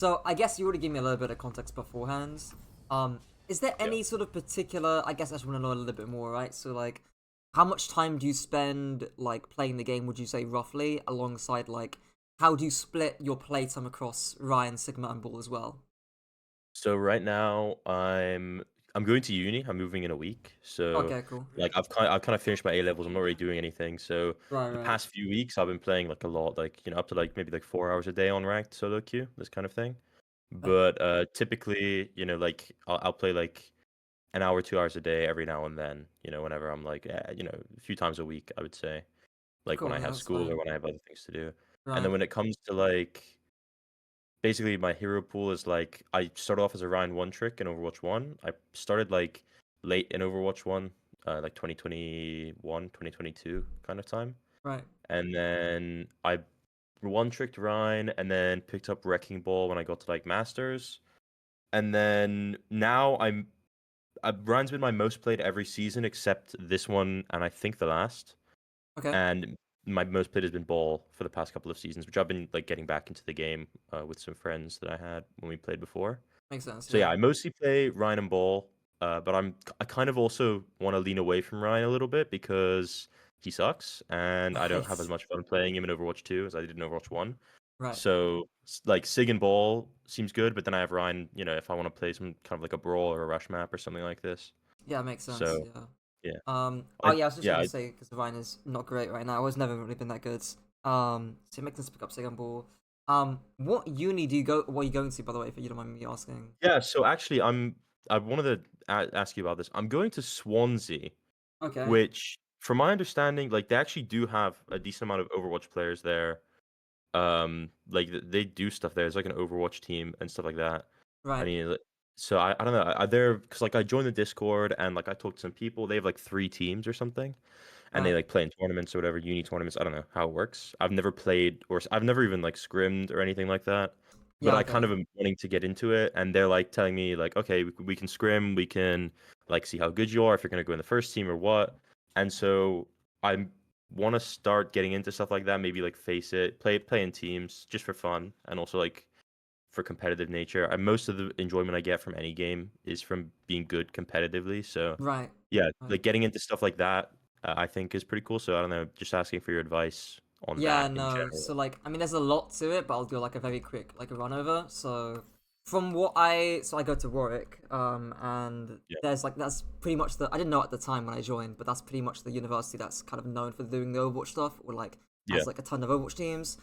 So I guess you already gave me a little bit of context beforehand. Is there Yeah. any sort of particular? I guess I just want to know a little bit more, right? So like, how much time do you spend like playing the game? Would you say roughly, alongside like, how do you split your playtime across Ryan, Sigma, and Ball as well? So right now I'm going to uni. I'm moving in a week. So Okay, cool. like I've kind of finished my A levels. I'm not really doing anything. So Right, the right. past few weeks I've been playing like a lot, like up to like maybe like 4 hours a day on ranked solo queue, this kind of thing. Right. But typically, like I'll play like an hour, 2 hours a day every now and then. Whenever I'm like a few times a week, I would say, like when Cool. I Yeah, have that's school or fine. when I have other things to do. And then Right. when it comes to like basically my hero pool is like I started off as a Ryan one trick in Overwatch 1. I started like late in Overwatch 1, like 2021, 2022 kind of time. Right. And then I one tricked Ryan and then picked up Wrecking Ball when I got to like Masters. And then now Ryan's been my most played every season except this one and I think the last. Okay. And my most played has been Ball for the past couple of seasons, which I've been like getting back into the game with some friends that I had when we played before. Makes sense. So yeah, Yeah. I mostly play Ryan and Ball, but I kind of also want to lean away from Ryan a little bit because he sucks, and I don't have as Right. much fun playing him in Overwatch 2 as I did in Overwatch 1. Right. So like Sig and Ball seems good, but then I have Ryan, if I want to play some kind of like a brawl or a rush map or something like this. Yeah, makes sense. So Yeah. yeah, Oh I yeah, I was just yeah gonna I, say because Ryan is not great right now. It's never really been that good. So it makes sense to pick up second ball. What uni do you go? What are you going to, by the way, if you don't mind me asking? yeah. So actually, I wanted to ask you about this. I'm going to Swansea, Okay. which, from my understanding, like they actually do have a decent amount of Overwatch players there. Like they do stuff there. It's like an Overwatch team and stuff like that. I Right. mean, so I don't know. Are there because like I joined the Discord and like I talked to some people. They have like three teams or something, and they Right. like play in tournaments or whatever, uni tournaments. I don't know how it works. I've never played or I've never even like scrimmed or anything like that. But Yeah. I kind Okay. of am wanting to get into it, and they're like telling me like, okay, we can scrim, we can like see how good you are if you're gonna go in the first team or what. And so I want to start getting into stuff like that. Maybe like face it, play in teams just for fun, and also like for competitive nature. Most of the enjoyment I get from any game is from being good competitively. So Right. yeah, Right. like getting into stuff like that, I think is pretty cool. So I don't know, just asking for your advice on Yeah, that in no. general. So like, I mean, there's a lot to it, but I'll do like a very quick like a run over. So from what I go to Warwick, and Yeah, that's pretty much I didn't know at the time when I joined, but that's pretty much the university that's kind of known for doing the Overwatch stuff, or like yeah, has like a ton of Overwatch teams.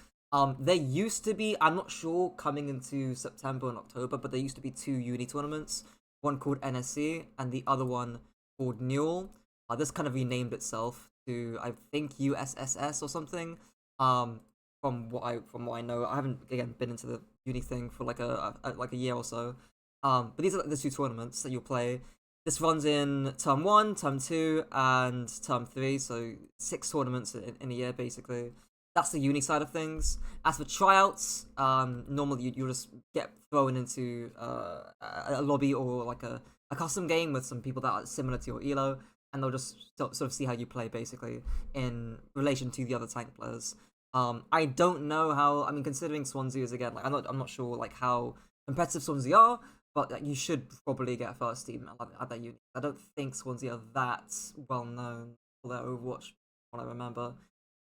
There used to be, I'm not sure coming into September and October, but there used to be two uni tournaments, one called NSC and the other one called Newell. This kind of renamed itself to I think USSS or something. Um, from what I know, I haven't again been into the uni thing for like like a year or so. But these are like the two tournaments that you'll play. This runs in term one, term two, and term three. So 6 tournaments in a year basically. That's the uni side of things. As for tryouts, normally you'll just get thrown into a lobby or like a custom game with some people that are similar to your elo, and they'll just sort of see how you play basically in relation to the other tank players. I don't know how. I mean, considering Swansea is again, like I'm not sure like how competitive Swansea are, but like, you should probably get a first team at that unit. I don't think Swansea are that well known for their Overwatch, what I remember.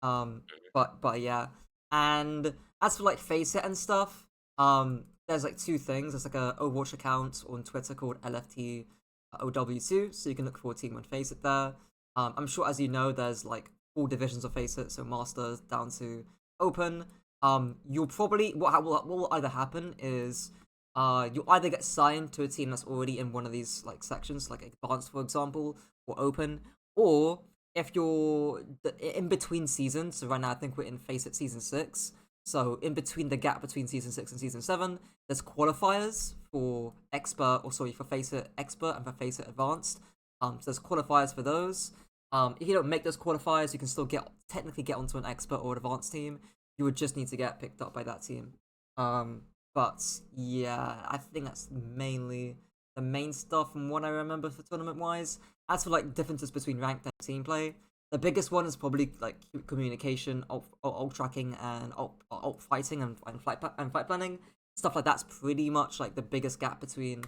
Um, but yeah, and as for like face it and stuff, there's like two things. There's like a Overwatch account on Twitter called LFT OW2, so you can look for a team and face it there. I'm sure, as you know, there's like 4 divisions of face it, so Masters down to Open. You'll probably what will either happen is you'll either get signed to a team that's already in one of these like sections, like Advanced, for example, or Open, or if you're in between seasons. So right now, I think we're in Face It season 6. So in between the gap between season 6 and season 7, there's qualifiers for expert, or sorry, for Face It expert and for Face It advanced. So there's qualifiers for those. If you don't make those qualifiers, you can still technically get onto an expert or advanced team. You would just need to get picked up by that team. But yeah, I think that's mainly the main stuff from what I remember for tournament wise. As for like differences between ranked and team play, the biggest one is probably like communication, ult tracking, and ult fighting and fight planning. stuff like that's pretty much like the biggest gap between,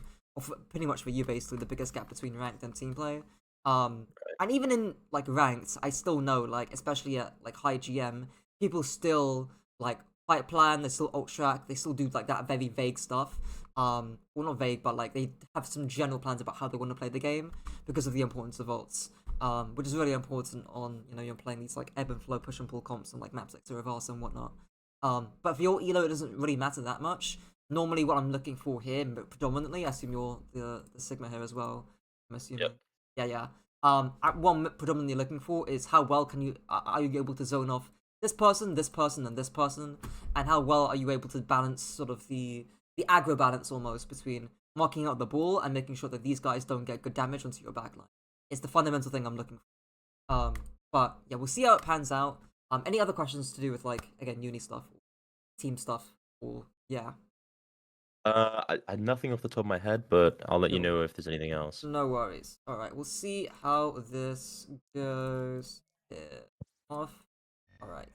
pretty much for you basically, the biggest gap between ranked and team play. And even in like ranked, I still know, like especially at like high GM, people still like fight plan, they still ult track, they still do like that very vague stuff. Well, not vague, but like they have some general plans about how they want to play the game because of the importance of ults. Which is really important on, you're playing these like ebb and flow push and pull comps on like maps like Reverse and whatnot. But for your elo, it doesn't really matter that much. Normally, what I'm looking for here, predominantly, I assume you're the Sigma here as well. I'm assuming. Yep. Yeah. What I'm predominantly looking for is how well are you able to zone off this person, this person, and this person, and how well are you able to balance sort of the aggro balance almost between marking out the ball and making sure that these guys don't get good damage onto your backline. It's the fundamental thing I'm looking for. But yeah, we'll see how it pans out. Any other questions to do with like again uni stuff, team stuff, or yeah? I nothing off the top of my head, but I'll let you Cool. know if there's anything else. No worries. All right, we'll see how this goes. Off. All right.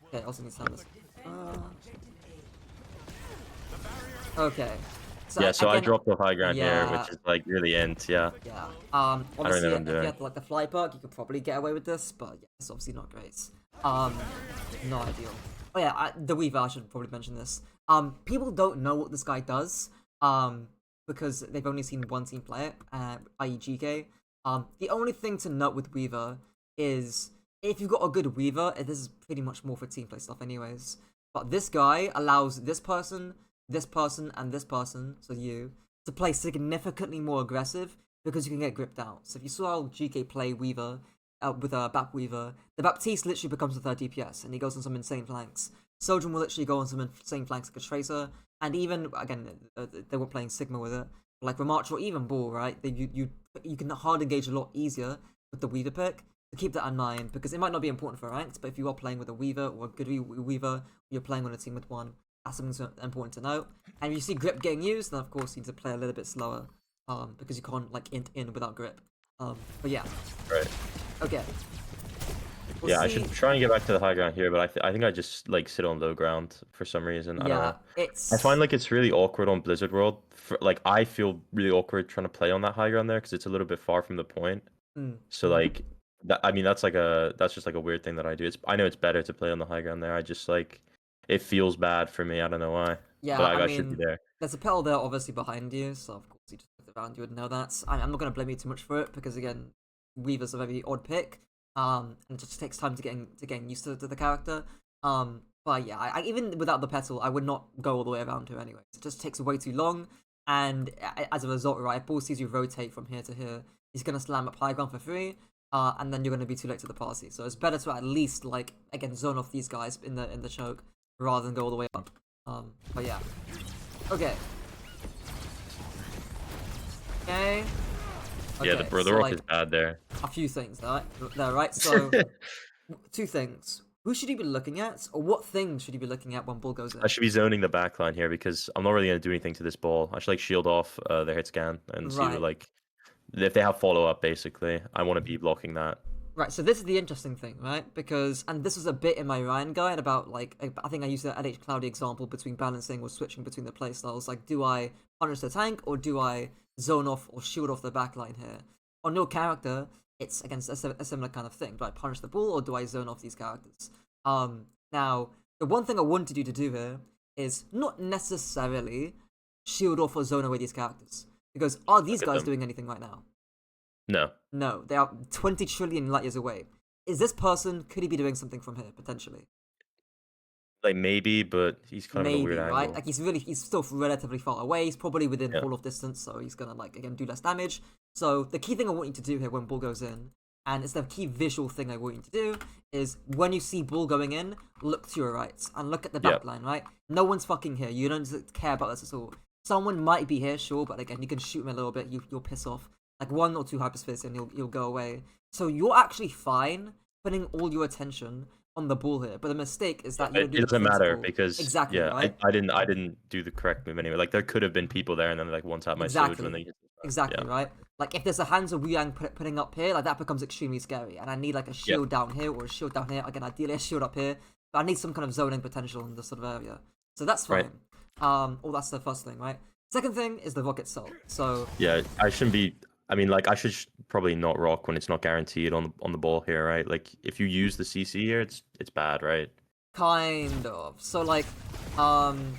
Okay, also need to sound this. Okay. So I again, dropped the high ground here, yeah. which is like really int. Yeah. Yeah. know Obviously, what I'm if you doing. had like the fly perk, you could probably get away with this, but yeah, it's obviously not great. Not ideal. Oh yeah, the Weaver. I should probably mention this. People don't know what this guy does. Because they've only seen one team play it, i.e. GK. The only thing to note with Weaver is if you've got a good Weaver, this is pretty much more for team play stuff, anyways. But this guy allows this person, and this person, so you, to play significantly more aggressive because you can get gripped out. So if you saw how GK play Weaver with a Bap Weaver, the Baptiste literally becomes a third DPS and he goes on some insane flanks. Sojourn will literally go on some insane flanks like a Tracer, and even, again, they were playing Sigma with it, like Remarch or even Ball, right? You can hard engage a lot easier with the Weaver pick. So keep that in mind, because it might not be important for ranked, but if you are playing with a Weaver or a good Weaver, you're playing on a team with one, that's something important to note. And if you see grip getting used, then of course you need to play a little bit slower, because you can't like int in without grip. But yeah. Right. Okay. Yeah, I should try and get back to the high ground here, but I think I just like sit on low ground for some reason. I don't know. I find like it's really awkward on Blizzard World. Like I feel really awkward trying to play on that high ground there because it's a little bit far from the point. So like that, I mean that's just like a weird thing that I do. I know it's better to play on the high ground there. I just like it feels bad for me. I don't know why. Yeah, but I I should be mean, there. there's a petal there obviously behind you, so of course you just look around, you would know that. I'm not going to blame you too much for it, because again, Weaver's a very odd pick, and it just takes time to getting used to the character. But yeah, I even without the petal, I would not go all the way around here anyway. It just takes way too long, and as a result, right, if Ball sees you rotate from here to here, he's going to slam up high ground for free, and then you're going to be too late to the party. So it's better to at least, like, again, zone off these guys in the choke, rather than go all the way up. But yeah. Okay. Okay. Yeah, the so, rock like, is bad there. a few things there, right? So, two things. Who should you be looking at, or what things should you be looking at when Bull goes in? I should be zoning the backline here because I'm not really going to do anything to this ball. I should like shield off their hit scan and see like if they have follow up. Basically, I want to be blocking that. Right, so this is the interesting thing, right? Because, and this was a bit in my Ryan guide about, like, I think I used the LH Cloudy example between balancing or switching between the playstyles. Like, do I punish the tank, or do I zone off or shield off the backline here? On your character, it's against a similar kind of thing. Do I punish the bull, or do I zone off these characters? Now, the one thing I wanted you to do here is not necessarily shield off or zone away these characters. Because are these guys doing anything right now? No, they are 20 trillion light years away. Is this person, could he be doing something from here, potentially? Like maybe, but he's kind of in a weird right? angle. Like he's still relatively far away. He's probably within fall off distance, so he's gonna like again do less damage. So the key thing I want you to do here when Bull goes in, and it's the key visual thing I want you to do, is when you see Bull going in, look to your right and look at the back line, right? No one's fucking here. You don't care about this at all. Someone might be here, sure, but again, you can shoot him a little bit. You'll piss off. Like 1 or 2 hyperspheres and you'll go away. So you're actually fine putting all your attention on the ball here. But the mistake is that it doesn't matter because exactly, right? I didn't do the correct move anyway. Like there could have been people there and then like one tap my Soj when they exactly, right? Like if there's a hands of Wuyang putting up here, like that becomes extremely scary. And I need like a shield down here or a shield down here. Again, ideally a shield up here. But I need some kind of zoning potential in this sort of area. So that's Right. fine. Well, that's the first thing, right? Second thing is the rock itself. So Yeah, I shouldn't be. I mean, like, I should probably not rock when it's not guaranteed on the ball here, right? Like, if you use the CC here, it's bad, right? kind of. So like, um,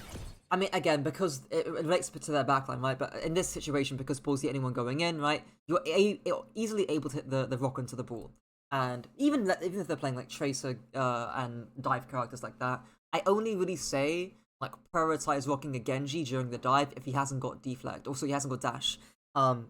I mean, again, because it relates to their backline, right? But in this situation, because balls hit anyone going in, right? You're easily able to hit the rock into the ball. And even if they're playing like Tracer and dive characters like that, I only really say like prioritize rocking a Genji during the dive if he hasn't got deflect. Also, he hasn't got dash.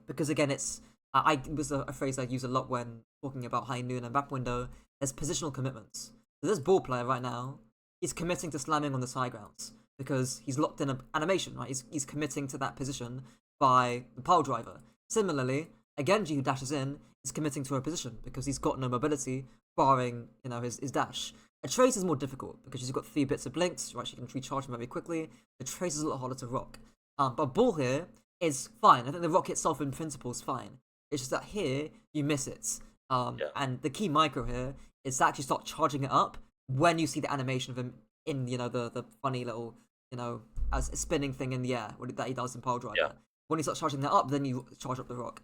Because again, it's I was a phrase I use a lot when talking about high noon and map window. There's positional commitments. So this ball player right now is committing to slamming on the side grounds because he's locked in an animation, right? He's committing to that position by the pile driver. Similarly, a Genji who dashes in is committing to a position because he's got no mobility, barring his dash. A trace is more difficult because she's got 3 bits of blinks, right? She can recharge them very quickly. The trace is a lot harder to rock. But ball here is fine. I think the rock itself in principle is fine. It's just that here you miss it. Yeah. And the key micro here is to actually start charging it up when you see the animation of him in the funny little as a spinning thing in the air that he does in Pile Driver. Yeah. When he starts charging that up, then you charge up the rock.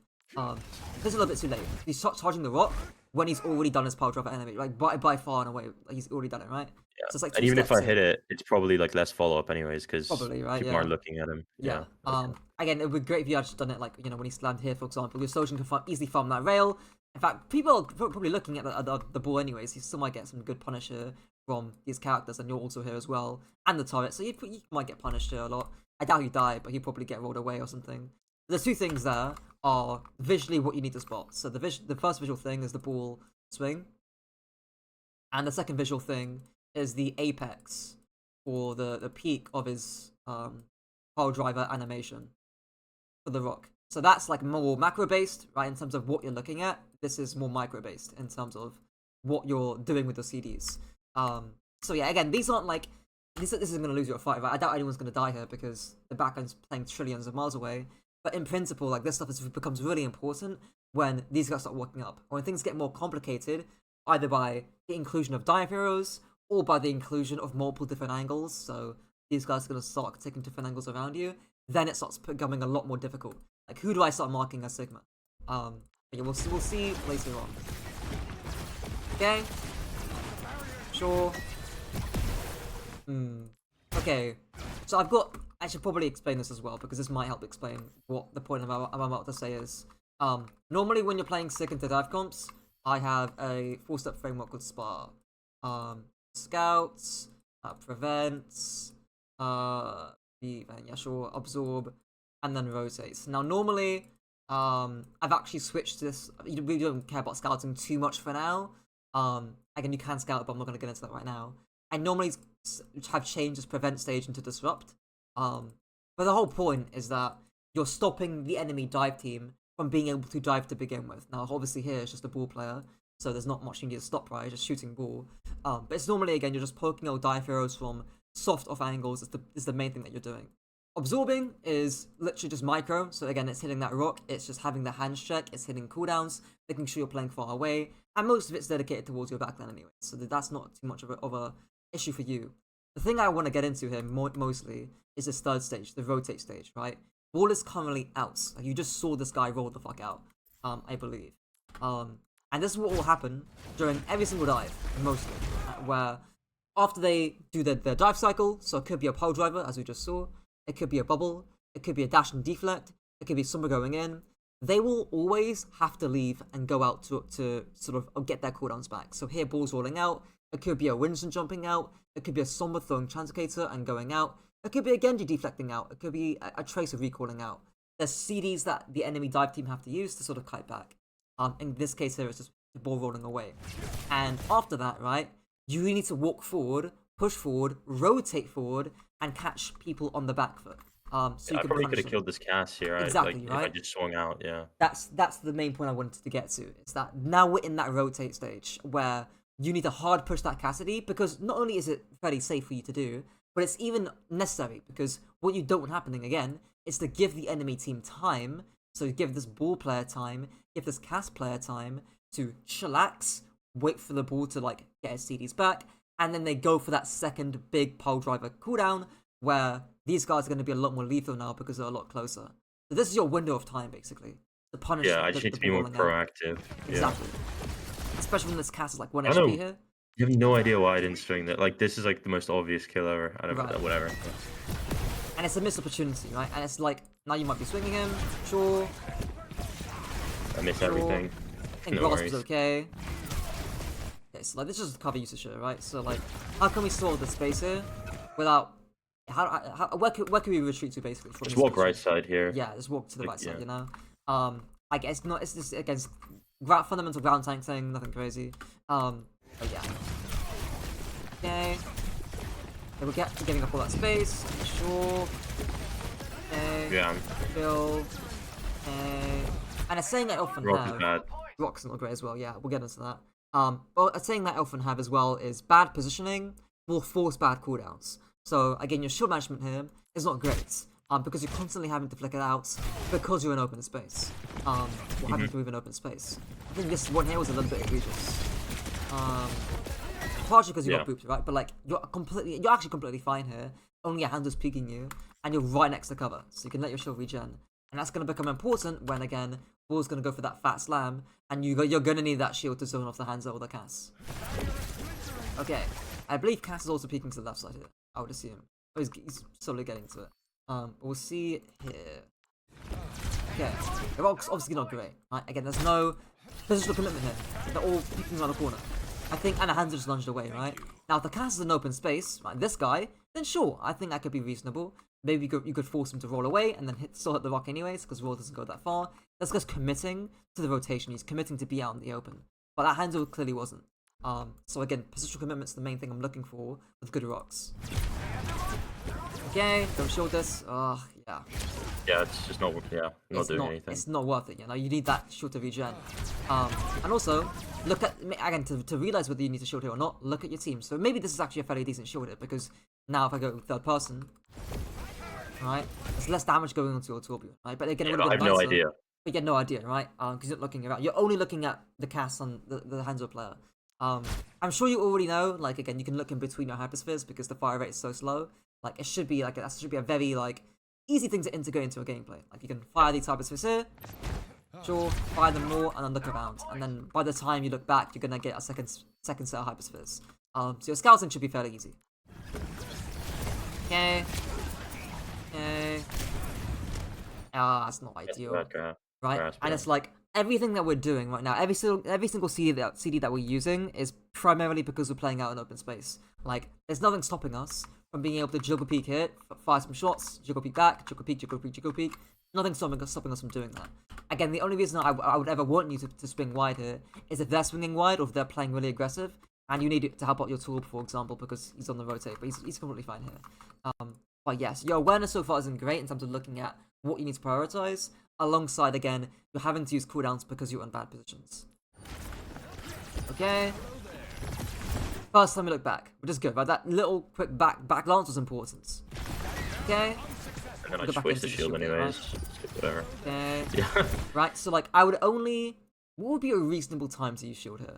This is a little bit too late. You start charging the rock when he's already done his Pile Driver animation, like by far and away, like he's already done it, right? Yeah. So it's like And two even if I steps hit in. it, it's probably like less follow up anyways, because Probably, right? people Yeah. aren't looking at him. Yeah. Yeah. Okay. Again, it would be great if you had just done it like when he slammed here, for example. Your Sojin can easily farm that rail. In fact, people are probably looking at the ball anyways. You still might get some good punish here from these characters, and you're also here as well, and the turret. So you might get punished here a lot. I doubt you die, but you probably get rolled away or something. The 2 things there are visually what you need to spot. So the first visual thing is the ball swing, and the second visual thing is the apex or the peak of his pile driver animation for the rock. So that's like more macro based, right? In terms of what you're looking at, this is more micro based in terms of what you're doing with the CDs. So yeah, again, these aren't like this isn't gonna lose you a fight, right? I doubt anyone's gonna die here because the backend's playing trillions of miles away. But in principle, like this stuff becomes really important when these guys start working up, or when things get more complicated, either by the inclusion of dive heroes or by the inclusion of multiple different angles. So these guys are gonna start taking different angles around you. Then it starts becoming a lot more difficult. Like, who do I start marking as Sigma? But yeah, we'll see later on. Okay. Sure. Okay. So I should probably explain this as well, because this might help explain what the point I'm about to say is. Normally when you're playing Sig into dive comps, I have a 4-step framework called SPAR. Scouts, prevents, absorb, and then rotates. Now normally, I've actually switched this. You really don't care about scouting too much for now. Again, you can scout, but I'm not going to get into that right now. I normally have changed this prevent stage into disrupt. But the whole point is that you're stopping the enemy dive team from being able to dive to begin with. Now, obviously here it's just a ball player, so there's not much you need to stop, right? Just shooting ball. But it's normally, again, you're just poking out dive heroes from soft off angles. Is the main thing that you're doing. Absorbing is literally just micro, so again, it's hitting that rock, it's just having the hands check, it's hitting cooldowns, making sure you're playing far away, and most of it's dedicated towards your backline anyway, so that's not too much of a issue for you. The thing I want to get into here mostly is this third stage, the rotate stage, right? Ball is currently out. Like, you just saw this guy roll the fuck out, I believe. And this is what will happen during every single dive, mostly, where after they do their dive cycle, so it could be a pile driver, as we just saw, it could be a bubble, it could be a dash and deflect, it could be Sombra going in. They will always have to leave and go out to sort of get their cooldowns back. So here, ball's rolling out, it could be a Winston jumping out, it could be a Sombra throwing Translocator and going out, it could be a Genji deflecting out, it could be a Tracer recalling out. There's CDs that the enemy dive team have to use to sort of kite back. In this case here, it's just the ball rolling away. And after that, right, you need to walk forward, push forward, rotate forward, and catch people on the back foot. So you I can probably punish could have them. killed this cast here, right? Exactly, Like, right? if I just swung out, yeah. That's the main point I wanted to get to. Is that now we're in that rotate stage where you need to hard push that Cassidy, because not only is it fairly safe for you to do, but it's even necessary, because what you don't want happening again is to give the enemy team time. So give this ball player time, give this cast player time to chillax, wait for the ball to like get his CDs back, and then they go for that second big pile driver cooldown where these guys are going to be a lot more lethal now because they're a lot closer. So this is your window of time, basically, to punish Yeah, I just need to be more proactive. Exactly. Especially when this cast is like 1 I don't HP know. here. You have no idea why I didn't string that. Like, this is like the most obvious kill ever. I don't know, Right. whatever. And it's a missed opportunity, right? And it's like, now you might be swinging him, sure. I missed everything. I think No grasp worries. is okay. Okay, so like this is just cover usage here, right? So like, how can we solve the space here without? Where can we retreat to basically? From Just this walk right position? side here. Yeah, just walk to the Like, right side, yeah. you know. I guess not. It's just against fundamental ground tank thing, nothing crazy. But yeah. Okay. So we're getting up all that space. Sure. Okay. Yeah. Kill. Okay. And it's saying that often Rock is have. bad. Rock's not great as well, yeah, we'll get into that. But a saying that I often have as well is bad positioning will force bad cooldowns. So again, your shield management here is not great, because you're constantly having to flick it out because you're in open space. Or having to move in open space. I think this one here was a little bit egregious. Partially because you got booped, right? But like you're actually completely fine here. Only your hand is peeking you, and you're right next to cover, so you can let your shield regen. And that's going to become important when, again, Bull's going to go for that fat slam, and you're going to need that shield to zone off the Hanzo or the Cass. Okay, I believe Cass is also peeking to the left side here, I would assume. Oh, he's slowly getting to it. We'll see here. Okay, the rock's obviously not great, right? Again, there's no positional commitment here. They're all peeking around the corner. I think, and the Hanzo just lunged away, right? Now, if the Cass is in open space, like this guy, then sure, I think that could be reasonable. Maybe you could force him to roll away and then still hit the rock anyways, because roll doesn't go that far. That's just committing to the rotation. He's committing to be out in the open. But that Hanzo clearly wasn't. So again, positional commitment's the main thing I'm looking for with good rocks. Okay, don't shield this. Yeah. Yeah, it's just not. Yeah, not doing anything. It's not worth it. You know, you need that shield to regen. And also look at again to realize whether you need to shield here or not. Look at your team. So maybe this is actually a fairly decent shield here because now if I go third person, right, there's less damage going onto your Torbjorn, right? But again, it would I have have been no nicer, idea. but you have no idea, right? Because you're not looking around. You're only looking at the cast on the Hanzo player. I'm sure you already know. Like again, you can look in between your hyperspheres because the fire rate is so slow. Like it should be that should be a very like easy thing to integrate into a gameplay. Like you can fire these hyperspheres here, sure, fire them more, and then look around. And then by the time you look back, you're gonna get a second set of hyperspheres. So your scouting should be fairly easy. Okay. Okay. That's not ideal, right? And it's like everything that we're doing right now, every single CD that we're using is primarily because we're playing out in open space. Like, there's nothing stopping us from being able to jiggle peek here, fire some shots, jiggle peek back, jiggle peek, jiggle peek, jiggle peek. Nothing stopping us from doing that. Again, the only reason I would ever want you to swing wide here is if they're swinging wide or if they're playing really aggressive, and you need it to help out your tool, for example, because he's on the rotate, but he's completely fine here. But yes, your awareness so far isn't great in terms of looking at what you need to prioritize, alongside, again, you're having to use cooldowns because you're in bad positions. Okay. First time we look back, which is good, right? That little quick back glance was important. Okay. And then I just waste the shield anyways. Right? Whatever. Okay. Yeah. Right, so like, what would be a reasonable time to use shield here?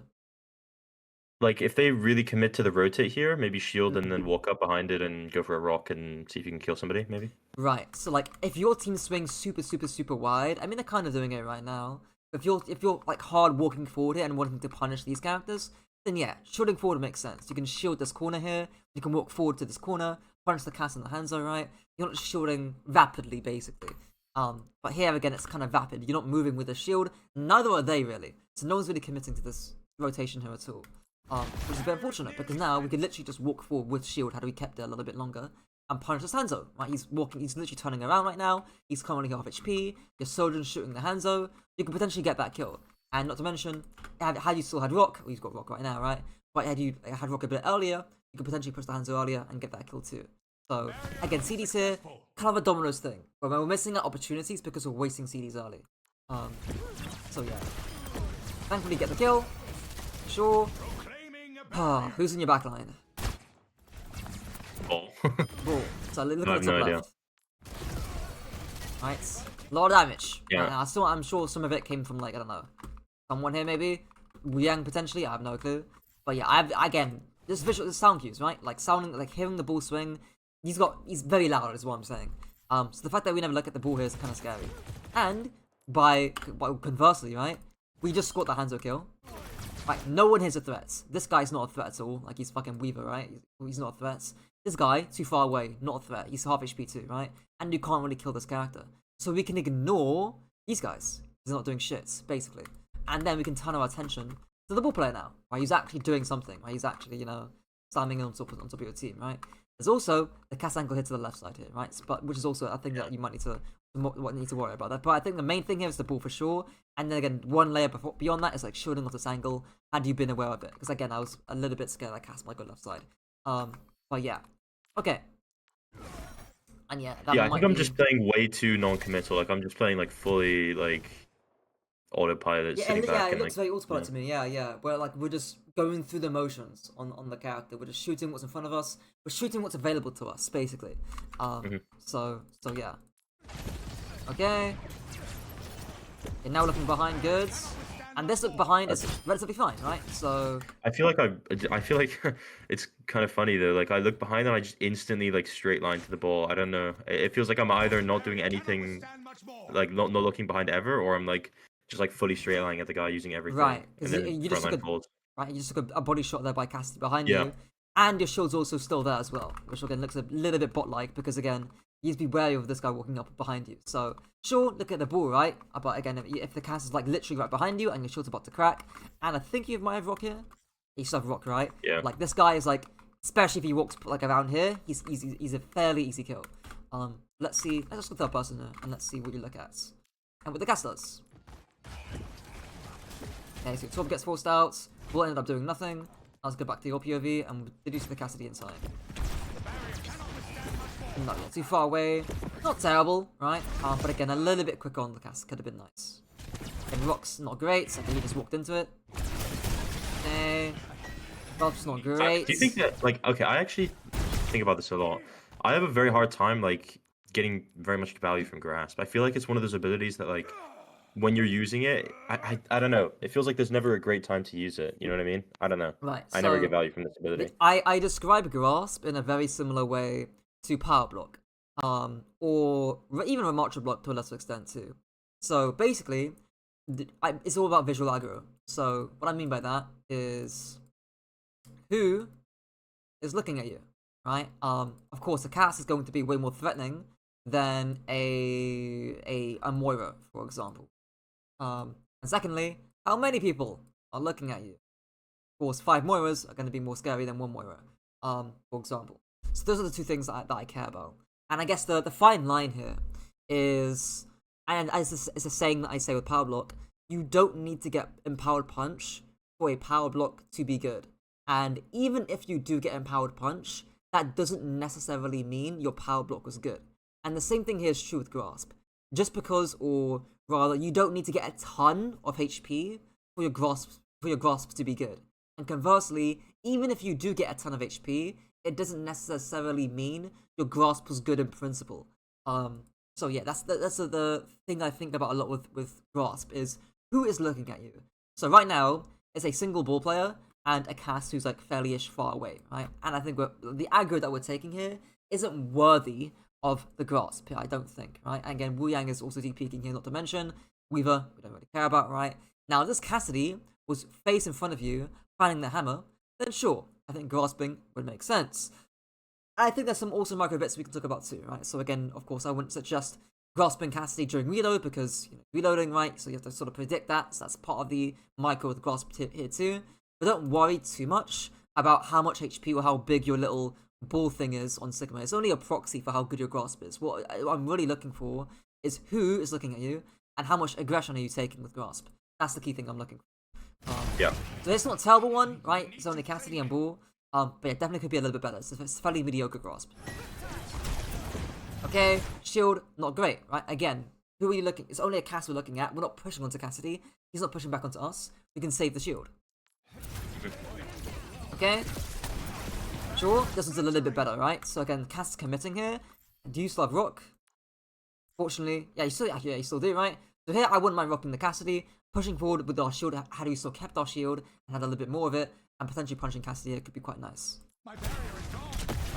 Like, if they really commit to the rotate here, maybe shield and then walk up behind it and go for a rock and see if you can kill somebody, maybe? Right, so like, if your team swings super wide, I mean, they're kind of doing it right now. If you're like hard walking forward here and wanting to punish these characters, then yeah, shielding forward makes sense. You can shield this corner here, you can walk forward to this corner, punish the cast and the Hanzo, right? You're not shielding rapidly, basically. But here again, it's kind of vapid. You're not moving with a shield, neither are they really. So no one's really committing to this rotation here at all. Which is a bit unfortunate, because now we can literally just walk forward with shield had we kept it a little bit longer, and punish this Hanzo, right? He's literally turning around right now, he's currently half HP, your Sojourn's shooting the Hanzo, you can potentially get that kill. And not to mention, had you still had Rock, well, he's got Rock right now, right? But had you had Rock a bit earlier, you could potentially push the Hanzo earlier and get that kill too. So, again, CDs here, kind of a dominoes thing, where we're missing out opportunities because we're wasting CDs early. So yeah. Thankfully get the kill, sure. Who's in your backline? Bull. Bull. So look I at have the top no idea. left. Right, a lot of damage. Yeah. I'm sure some of it came from like I don't know, someone here maybe, Yang potentially. I have no clue. But yeah, again this sound cues, right? Like hearing the Bull swing, he's very loud is what I'm saying. So the fact that we never look at the ball here is kind of scary. And by conversely, right, we just scored the Hanzo kill. Right, no one here's a threat. This guy's not a threat at all. Like, he's fucking Weaver, right? He's not a threat. This guy, too far away, not a threat. He's half HP too, right? And you can't really kill this character. So we can ignore these guys. He's not doing shit, basically. And then we can turn our attention to the ball player now, right? He's actually doing something, right? He's actually, you know, slamming on top of your team, right? There's also the cast angle here to the left side here, right? But which is also a thing that you might need to worry about that. But I think the main thing here is the ball for sure. And then again, one layer beyond that is like shielding off this angle. Had you been aware of it? Because again, I was a little bit scared that cast might go left side. But yeah, okay. And yeah, that I think I'm just playing way too non-committal. Like I'm just playing like fully like autopilot, sitting back. It looks very autopilot to me. Yeah. Where like we're just going through the motions on the character. We're just shooting what's in front of us. We're shooting what's available to us, basically. So yeah. Okay. You're now looking behind, goods. And this look behind is relatively fine, right? So I feel like it's kind of funny though. Like I look behind and I just instantly like straight line to the ball. I don't know. It feels like I'm either not doing anything, like not looking behind ever, or I'm like just like fully straight lining at the guy using everything. Right. And then you just took a body shot there by Cassidy behind you. And your shield's also still there as well, which again looks a little bit bot-like because again, you need to be wary of this guy walking up behind you. So, sure, look at the ball, right? But again, if the cast is like literally right behind you and your shield's about to crack, and I think you might have rock here. You still have rock, right? Yeah. Like this guy is like, especially if he walks like around here, he's a fairly easy kill. Let's see. Let's just go third person here and let's see what you look at. And what the cast does. Okay, so 12 gets forced out. We'll end up doing nothing. Let's go back to your POV and deduce the Cassidy inside. Not yet, too far away. Not terrible, right? But again, a little bit quicker on the cast. Could have been nice. And rock's not great, so I think he just walked into it. Okay. Buff's not great. Do you think that, like, okay, I actually think about this a lot. I have a very hard time, like, getting very much value from Grasp. I feel like it's one of those abilities that, like, when you're using it, I don't know. It feels like there's never a great time to use it. You know what I mean? I don't know. Right. I never get value from this ability. I describe Grasp in a very similar way to Power Block, or even Remarkable Block to a lesser extent too. So basically, it's all about visual aggro. So what I mean by that is who is looking at you, right? Of course, the cast is going to be way more threatening than a Moira, for example. And secondly, how many people are looking at you? Of course, 5 Moiras are going to be more scary than 1 Moira, for example. So those are the two things that I care about. And I guess the fine line here is, and it's a saying that I say with Power Block, you don't need to get Empowered Punch for a Power Block to be good. And even if you do get Empowered Punch, that doesn't necessarily mean your Power Block was good. And the same thing here is true with Grasp. Just because, or rather, you don't need to get a ton of HP for your Grasp to be good. And conversely, even if you do get a ton of HP, it doesn't necessarily mean your Grasp was good in principle. So yeah, that's the thing I think about a lot with Grasp is who is looking at you. So right now, it's a single ball player and a cast who's like fairly-ish far away, right? And I think the aggro that we're taking here isn't worthy of the Grasp, I don't think, right? And again, Wu Yang is also deep peeking here, not to mention Weaver, we don't really care about, right? Now, if this Cassidy was face in front of you, finding the hammer, then sure, I think grasping would make sense. And I think there's some awesome micro bits we can talk about too, right? So again, of course, I wouldn't suggest grasping Cassidy during reload because, you know, reloading, right? So you have to sort of predict that, so that's part of the micro with the grasp tip here too. But don't worry too much about how much HP or how big your little ball thing is on Sigma. It's only a proxy for how good your grasp is. What I'm really looking for is who is looking at you and how much aggression are you taking with grasp. That's the key thing I'm looking for. Yeah. So it's not a terrible one, right? It's only Cassidy and ball. But it definitely could be a little bit better. So it's a fairly mediocre grasp. Okay, shield, not great, right? Again, who are you looking? It's only a cast we're looking at. We're not pushing onto Cassidy. He's not pushing back onto us. We can save the shield. Okay. Sure, this one's a little bit better, right? So again, cast committing here. Do you still have rock? Fortunately, yeah, you still do, right? So here, I wouldn't mind rocking the Cassidy, pushing forward with our shield. Had we still kept our shield and had a little bit more of it, and potentially punching Cassidy here could be quite nice.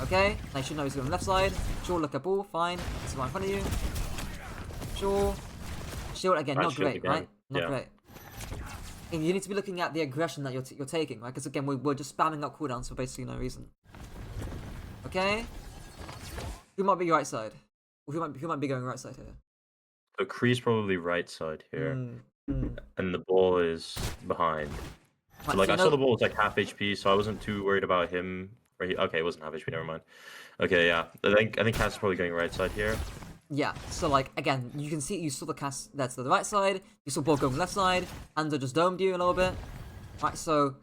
Okay, now you should know he's going left side. Sure, look at ball, fine. It's right in front of you. Sure. Shield again, not Shield great, again. right? Not Yeah. great. And you need to be looking at the aggression that you're taking, right? Because again, we're just spamming up cooldowns for basically no reason. Okay. Who might be right side? Who might be going right side here? So Kree's probably right side here, Mm. and the ball is behind. Right, So like you I know, saw the ball was like half HP, so I wasn't too worried about him. Okay, it wasn't half HP. Never mind. Okay, yeah. I think Cass is probably going right side here. yeah. So like again, you saw the cast that's to the right side. You saw ball going left side. Ando just domed you a little bit. Right, so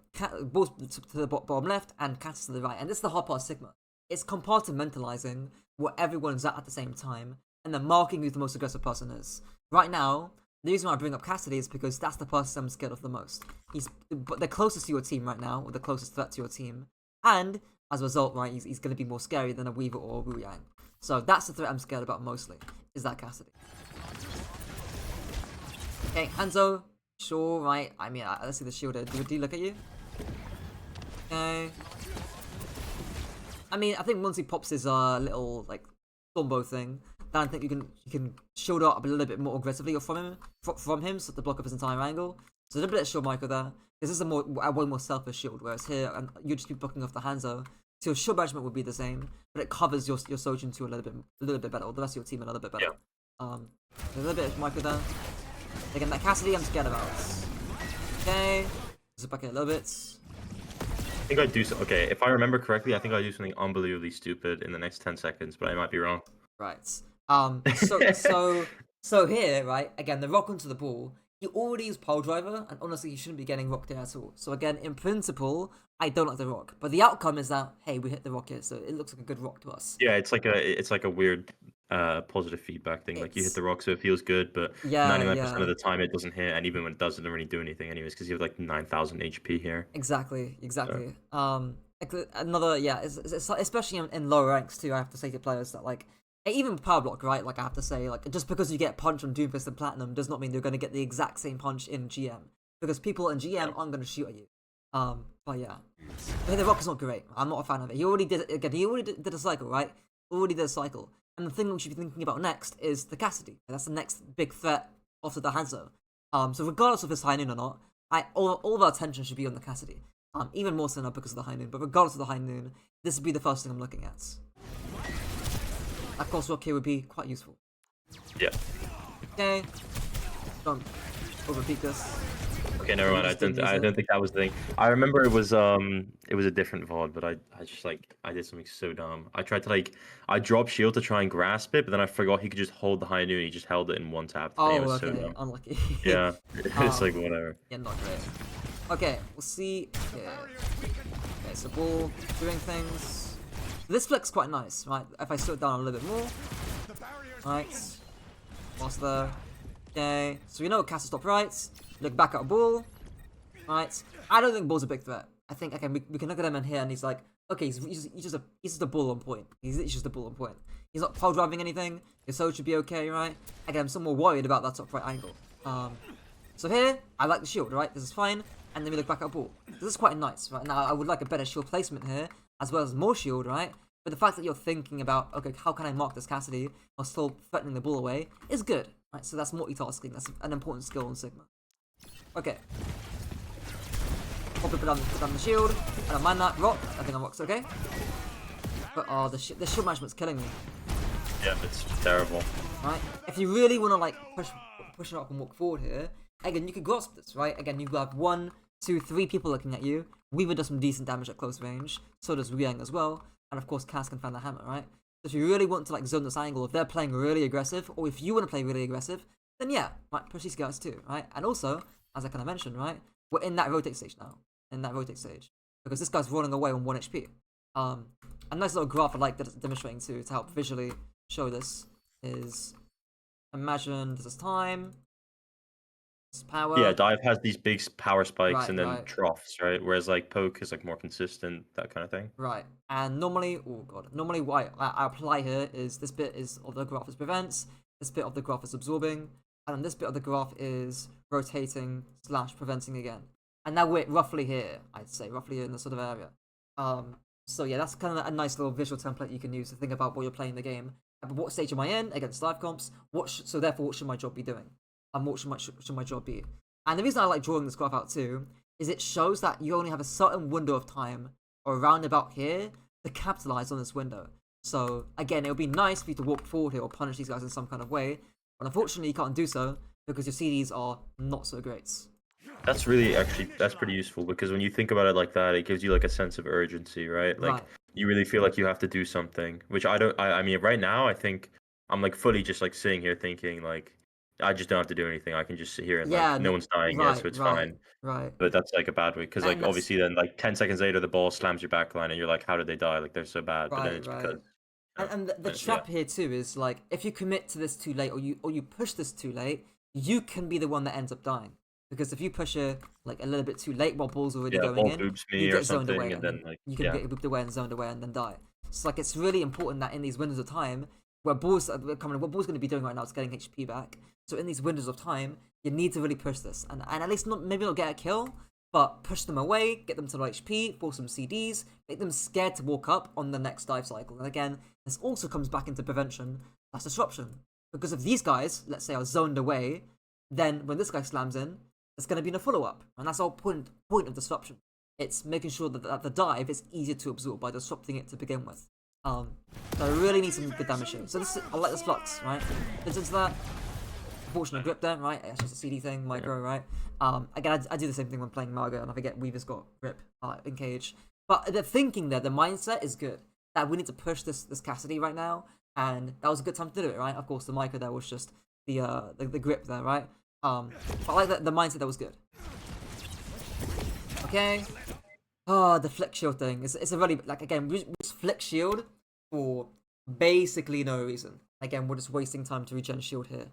ball's to the bottom left and cat is to the right, and this is the hard part of Sigma. It's compartmentalizing where everyone's at the same time, and then marking who the most aggressive person is. Right now, the reason why I bring up Cassidy is because that's the person I'm scared of the most. He's the closest to your team right now, or the closest threat to your team, and as a result, right, he's going to be more scary than a Weaver or a Wu Yang. So that's the threat I'm scared about mostly, is that Cassidy. Okay, Hanzo, sure, right. I mean, let's see the shield here. Do look at you? Okay. I mean, I think once he pops his little like Stormbow thing, then I think you can shield up a little bit more aggressively from him, so to block up his entire angle. So a little bit of shield micro there. This is a way more selfish shield, whereas here you just keep blocking off the Hanzo. So your shield management would be the same, but it covers your Sojin to a little bit better, or the rest of your team a little bit better. Yeah. A little bit of micro there. Again, that Cassidy I'm scared about. Okay, zip back in a little bit. I think I do. Okay, if I remember correctly, I think I do something unbelievably stupid in the next 10 seconds, but I might be wrong. Right. So here, right, again, the rock onto the ball, you already use pole driver, and honestly, you shouldn't be getting rocked here at all. So again, in principle, I don't like the rock, but the outcome is that, hey, we hit the rock here, so it looks like a good rock to us. Yeah, it's like a weird positive feedback thing. Like you hit the rock, so it feels good, but 99% of the time it doesn't hit, and even when it does, it doesn't really do anything anyways, because you have like 9,000 HP here. Exactly. Another, it's especially in lower ranks too. I have to say to players that like even power block, right? Like I have to say, like just because you get punch on Doomfist and Platinum does not mean you're going to get the exact same punch in GM, because people in GM aren't going to shoot at you. But yeah, the rock is not great. I'm not a fan of it. He already did a cycle, right? Already did a cycle. And the thing we should be thinking about next is the Cassidy. That's the next big threat after the Hanzo. So regardless of his high noon or not, all of our attention should be on the Cassidy. Even more so now because of the high noon. But regardless of the high noon, this would be the first thing I'm looking at. That cross rock here would be quite useful. Yeah. Okay. Don't overpeak this. Okay, never mind. I don't think that was the thing. I remember it was a different VOD, but I just I did something so dumb. I tried to I dropped shield to try and grasp it, but then I forgot he could just hold the high noon. He just held it in one tap. Oh, it was okay. So dumb. Unlucky. Yeah, it's like whatever. Yeah, not great. Okay, we'll see. Okay, so ball doing things. This flick's quite nice, right? If I slow it down a little bit more. Right. What's there? Okay, so we know Cass is top right. Look back at ball. Right. I don't think ball's a big threat. I think okay, we can look at him in here and he's like, okay, he's just a bull on point. He's just a bull on point. He's not pole driving anything. His soul should be okay, right? Again, I'm still more worried about that top right angle. So here, I like the shield, right? This is fine. And then we look back at ball. This is quite nice, right? Now, I would like a better shield placement here, as well as more shield, right? But the fact that you're thinking about, okay, how can I mark this Cassidy while still threatening the ball away is good, right? So that's multitasking. That's an important skill in Sigma. Okay. Pop it down the shield. I don't mind that. Rock. I think rock's okay. But oh, the shield management's killing me. Yeah, it's terrible. Right? If you really want to push it up and walk forward here, again, you could grasp this, right? Again, you have 1, 2, 3 people looking at you. Weaver does some decent damage at close range. So does Riang as well. And of course, Cass can find the hammer, right? So if you really want to zone this angle, if they're playing really aggressive, or if you want to play really aggressive, then yeah, right, push these guys too, right? And also, as I kind of mentioned, right, we're in that rotate stage now. Because this guy's running away on 1 HP. A nice little graph I like demonstrating to help visually show this is, imagine this is time. Power. Yeah, dive has these big power spikes Right, and then right. troughs, right? Whereas poke is more consistent, that kind of thing. Right, and normally, oh god, normally what I apply here is this bit of the graph is prevents, this bit of the graph is absorbing, and then this bit of the graph is rotating / preventing again. And now we're roughly here, I'd say, roughly in this sort of area. So yeah, that's kind of a nice little visual template you can use to think about what you're playing the game. But what stage am I in against live comps? So therefore, what should my job be doing? And what should my job be? And the reason I like drawing this graph out too is it shows that you only have a certain window of time, or around about here, to capitalize on this window. So again, it would be nice for you to walk forward here or punish these guys in some kind of way, but unfortunately you can't do so because your CDs are not so great. That's really that's pretty useful, because when you think about it like that, it gives you like a sense of urgency, right? Like Right. you really feel like you have to do something, which I don't. I mean, right now I think I'm like fully just like sitting here thinking like I just don't have to do anything. I can just sit here and Yeah. like no one's dying yet, so Right. it's Right. fine. Right. But that's like a bad way, because like And that's obviously then like 10 seconds later the ball slams your back line and you're like, how did they die? Like they're so bad. But then right. it's Right. because you know, And the yeah. trap here too is like if you commit to this too late, or you push this too late, you can be the one that ends up dying. Because if you push it like a little bit too late while ball's already Yeah, going ball in, boops you me or get zoned something, away, and and then then like you can yeah, get booped away and zoned away and then die. So like it's really important that in these windows of time where balls are coming, what ball's going to be doing right now is getting HP back. So in these windows of time, you need to really push this, and at least maybe not get a kill, but push them away, get them to low HP, force some CDs, make them scared to walk up on the next dive cycle. And again, this also comes back into prevention, that's disruption. Because if these guys, let's say, are zoned away, then when this guy slams in, there's going to be no follow-up. And that's the whole point of disruption. It's making sure that the dive is easier to absorb by disrupting it to begin with. So I really need some good damage here. So I like this flux, right? Fits into that. Fortunate grip there, right? It's just a CD thing, micro, right? Again, I do the same thing when playing Margo, and I forget Weaver's got grip in cage. But the thinking there, the mindset is good. That we need to push this Cassidy right now, and that was a good time to do it, right? Of course, the micro there was just the grip there, right? But I like the mindset that was good. Okay. Oh, the flick shield thing. It's a really, like, again, we just flick shield for basically no reason. Again, we're just wasting time to regen shield here.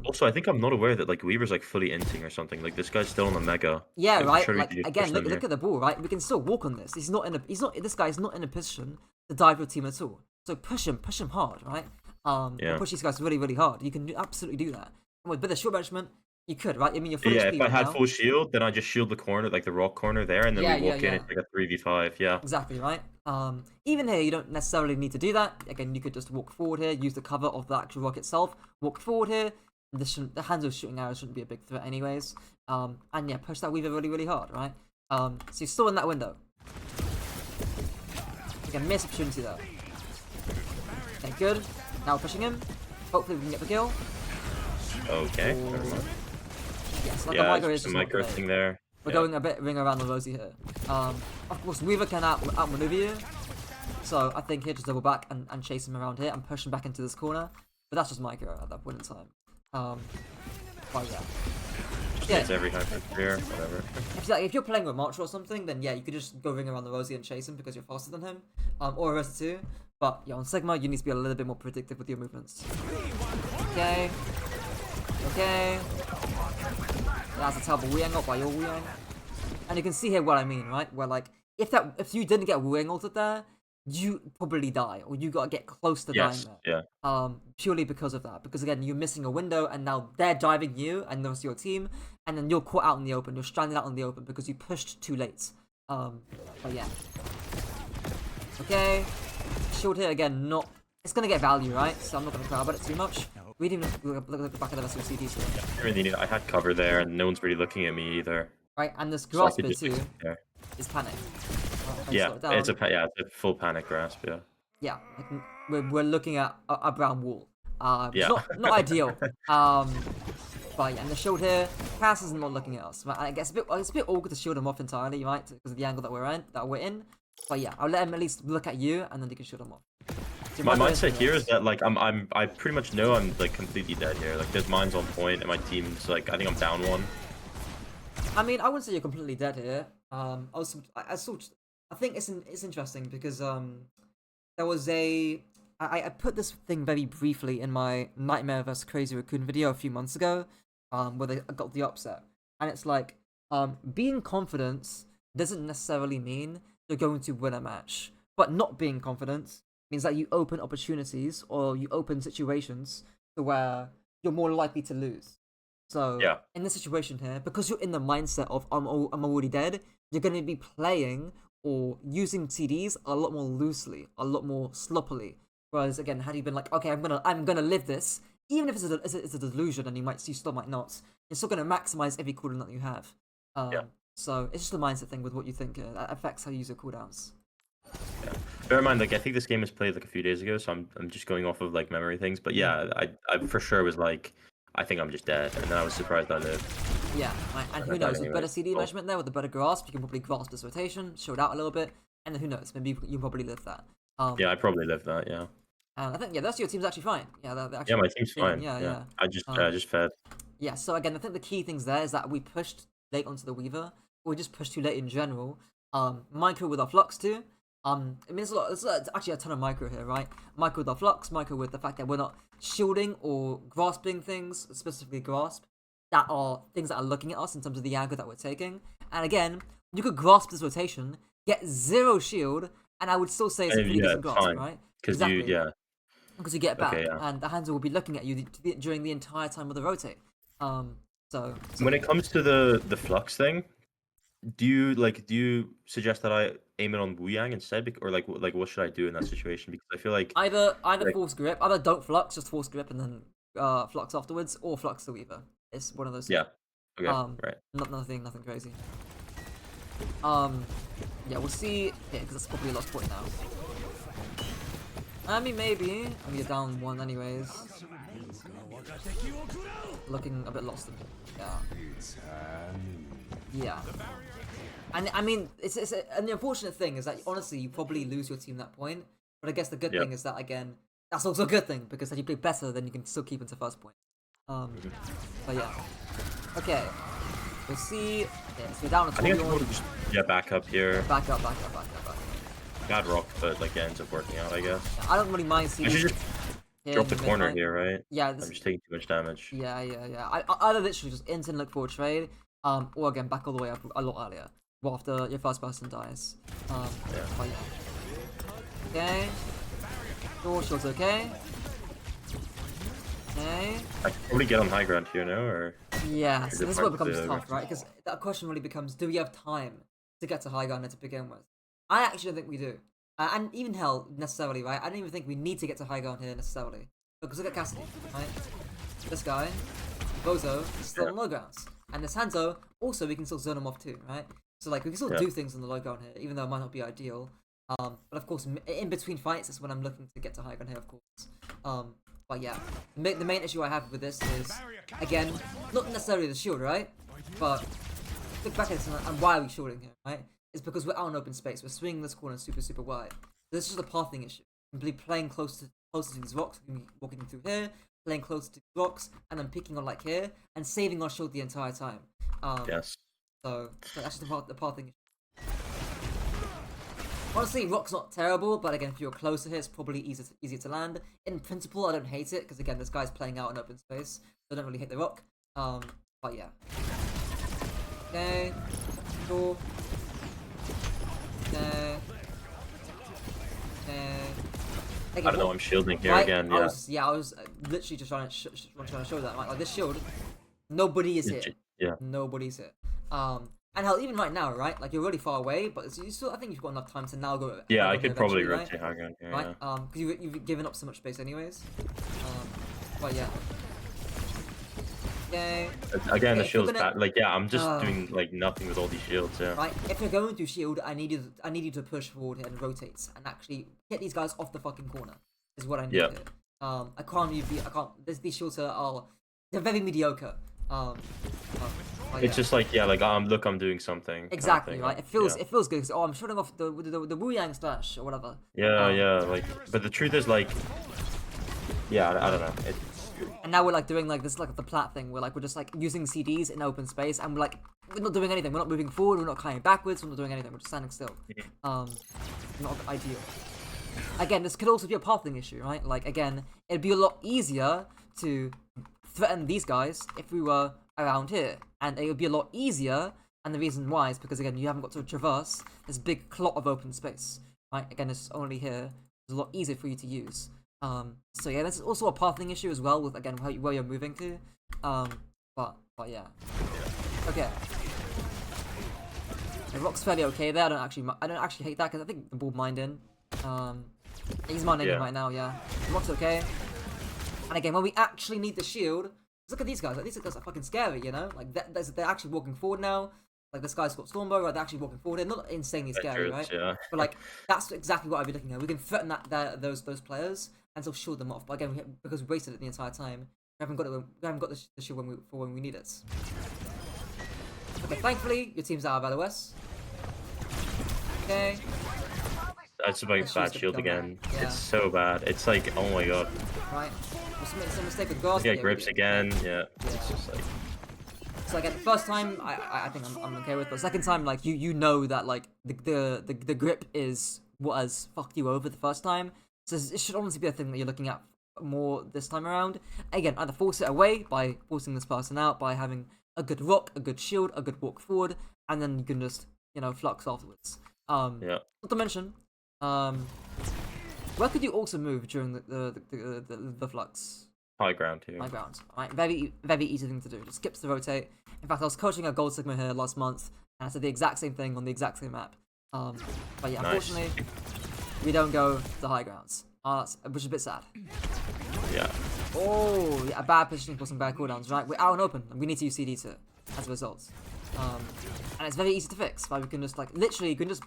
Also, I think I'm not aware that like Weaver's like fully inting or something. Like this guy's still on the mega. Yeah, Like, right. surely we Like could just again, push them look here. at the ball, right? We can still walk on this. This guy's not in a position to dive your team at all. So push him hard, right? Yeah. Push these guys really hard. You can absolutely do that. And with a short management, you could, right? I mean, you're full Yeah, HP if I right had now. full shield, then I just shield the corner, like the rock corner there, and then Yeah, we walk in. yeah. It's like a 3v5. Yeah. Exactly, right? Even here, you don't necessarily need to do that. Again, you could just walk forward here, use the cover of the actual rock itself, walk forward here. The hands of shooting arrows shouldn't be a big threat anyways. And yeah, push that Weaver really hard, right? So you're still in that window. Again, missed opportunity there. Okay, good. Now we're pushing him. Hopefully we can get the kill. Okay. Ooh. Never mind. Yes, like Yeah, the micro is just a just not micro great. thing there. We're Yeah. going a bit ring around the rosy here. Of course, Weaver can outmaneuver you. So I think here just double back and chase him around here and push him back into this corner. But that's just micro at that point in time. But yeah. Just Yeah. hits every hyper clear, whatever. If you're playing with March or something, then yeah, you could just go ring around the rosy and chase him because you're faster than him. Or Arista too. But yeah, on Sigma, you need to be a little bit more predictive with your movements. Okay. Okay. That's a terrible Wu Yang ult by your Wu Yang. And you can see here what I mean, right? Where like, if you didn't get Wu Yang ulted there, you probably die, or you gotta get close to dying there. Yeah. Purely because of that. Because again, you're missing a window, and now they're diving you and the rest of your team, and then you're caught out in the open. You're stranded out in the open because you pushed too late. But yeah. Okay. Shield here again, not. It's gonna get value, right? So I'm not gonna cry about it too much. We didn't even look at the back of the rest of the CDs here. I had cover there, and no one's really looking at me either. Right, and this So I grasp could here just too there. is panic. Yeah, it's a full panic grasp. Yeah. Yeah, like, we're looking at a brown wall. Yeah. It's not ideal. But yeah, and the shield here, Cass is not looking at us. Right? And it's a bit awkward to shield him off entirely, right? Because of the angle that we're in. But yeah, I'll let him at least look at you, and then you can shield him off. So My mindset here is that like I pretty much know I'm like completely dead here. Like there's mines on point, and my team's like I think I'm down one. I mean, I wouldn't say you're completely dead here. I think it's interesting because there was I put this thing very briefly in my Nightmare vs Crazy Raccoon video a few months ago, where they got the upset, and it's like being confident doesn't necessarily mean you're going to win a match, but not being confident means that you open opportunities or you open situations to where you're more likely to lose. So Yeah. in this situation here, because you're in the mindset of I'm already dead, you're going to be playing or using CDs a lot more loosely, a lot more sloppily. Whereas again, had you been like, okay, I'm gonna live this, even if it's a delusion and you still might not, you're still gonna maximize every cooldown that you have. Yeah. So it's just a mindset thing with what you think that affects how you use your cooldowns. Yeah. Bear in mind, like I think this game was played like a few days ago, so I'm just going off of like memory things. But yeah, I for sure was like, I think I'm just dead, and then I was surprised I lived. Yeah, and who I died knows, with anyways. better CD management there, with the better grasp, you can probably grasp this rotation, show it out a little bit, and then who knows, maybe you probably live that. Yeah, I probably lived that. Yeah. And I think the rest of your team's actually fine. Yeah, they're Yeah, actually my team's fine. Yeah. I just fed. Yeah, so again, I think the key things there is that we pushed late onto the Weaver, or we just pushed too late in general. Micro with our Flux too. I mean, there's actually a ton of micro here, right? Micro with our Flux, micro with the fact that we're not shielding or grasping things, specifically grasp, that are things that are looking at us in terms of the aggro that we're taking. And again, you could grasp this rotation, get 0 shield, and I would still say it's a pretty decent grasp, right? Because because you get back, Okay, yeah. and the Hanzo will be looking at you during the entire time of the rotate. So when it comes to the flux thing, do you suggest that I aim it on Wu Yang instead, or like what should I do in that situation? Because I feel like either force grip, either don't flux, just force grip and then flux afterwards, or flux the Weaver. It's one of those. Yeah. Okay. Right. Nothing crazy. Yeah, we'll see. Yeah, because that's probably a lost point now. I mean, maybe. I mean, you're down 1 anyways. Looking a bit lost. Yeah. Yeah. And I mean, and the unfortunate thing is that honestly, you probably lose your team that point. But I guess the good thing is that again, that's also a good thing because if you play better, then you can still keep into first point. But yeah. Okay. We'll see. Yeah, so we're down to 2. I think I should just back up here. Back up. Bad rock, but like ends up working out, I guess. I don't really mind seeing. I should just drop the corner here, right? Yeah. I'm just taking too much damage. Yeah. I either literally just instant look for a trade, or again back all the way up a lot earlier. Well, after your first person dies. But yeah. Okay. Door shield's okay. Okay. I could probably get on high ground here, no? Or yeah, so this is where it becomes tough, right? Because that question really becomes, do we have time to get to high ground to begin with? I actually don't think we do. And even hell, necessarily, right? I don't even think we need to get to high ground here necessarily. Because look at Cassidy, right? This guy, Bozo, is still on low grounds. And this Hanzo, also we can still zone him off too, right? So like we can still do things on the low ground here, even though it might not be ideal. But of course, in between fights, that's when I'm looking to get to high ground here, of course. But yeah, the main issue I have with this is, again, not necessarily the shield, right? But look back at this and why are we shielding here, right? It's because we're out in open space. We're swinging this corner super wide. This is just a pathing issue. Simply playing closer to these rocks, walking through here, playing closer to these rocks, and then picking on like here, and saving our shield the entire time. Yes. So that's just the pathing issue. Honestly, rock's not terrible, but again, if you're closer here, it's probably easier to land. In principle, I don't hate it, because again, this guy's playing out in open space, so I don't really hate the rock. But yeah. Okay. Cool. Okay. I don't know, I'm shielding here again, yeah. I was literally just trying to show that. Like this shield, nobody is here. Yeah. Nobody's here. And hell, even right now, right? Like you're really far away, but you still, I think you've got enough time to now go. Yeah, I could probably rotate high ground here, right? Because you've given up so much space anyways. But yeah. Okay. Again, the shield's bad. Like, yeah, I'm just doing like nothing with all these shields. Yeah. Right. If you're going to shield, I need you to push forward and rotate and actually get these guys off the fucking corner. Is what I need here. I can't. These shields they're very mediocre. It's just like look, I'm doing something. Exactly, right. It feels good because I'm shooting off the Wu Yang splash or whatever. Yeah. Like, but the truth is like, I don't know. And now we're like doing like this, like the plat thing. We're just like using CDs in open space, and we're not doing anything. We're not moving forward. We're not climbing backwards. We're not doing anything. We're just standing still. Not ideal. Again, this could also be a pathing issue, right? Like again, it'd be a lot easier to threaten these guys if we were around here, and it would be a lot easier. And the reason why is because again, you haven't got to traverse this big clot of open space, right? Again, it's only here. It's a lot easier for you to use. So yeah, this is also a pathing issue as well with again where you're moving to. But yeah. Okay. The rock's fairly okay there. I don't actually hate that because I think the ball mined in. He's mining in right now. Yeah, the rock's okay. And again, when we actually need the shield, look at these guys. Like these guys are fucking scary, you know. Like they're actually walking forward now. Like this guy's got Stormbow, right? They're actually walking forward. They're not insanely scary, right? Yeah. But like that's exactly what I'd be looking at. We can threaten those players and still shield them off. But again, because we wasted it the entire time, we haven't got the shield when we need it. Okay, thankfully your team's out of LOS. Okay. That's my bad shield again. Yeah. It's so bad. It's like, oh my god. Right. Some mistake with Grasp. Yeah, grips again. Yeah. It's just like. So again, the first time I think I'm okay with, but second time like you know that like the grip is what has fucked you over the first time. So it should honestly be a thing that you're looking at more this time around. Again, either force it away by forcing this person out by having a good rock, a good shield, a good walk forward, and then you can just flux afterwards. Yeah. Not to mention, where could you also move during the flux? High ground here. High ground. Alright, very easy thing to do. Just skips the rotate. In fact, I was coaching a Gold Sigma here last month, and I said the exact same thing on the exact same map. But yeah, nice. Unfortunately, we don't go to high grounds, which is a bit sad. Yeah. Oh, yeah, a bad positioning for some bad cooldowns, right? We're out and open, and we need to use CD to as a result. And it's very easy to fix, right? We can just literally, you can just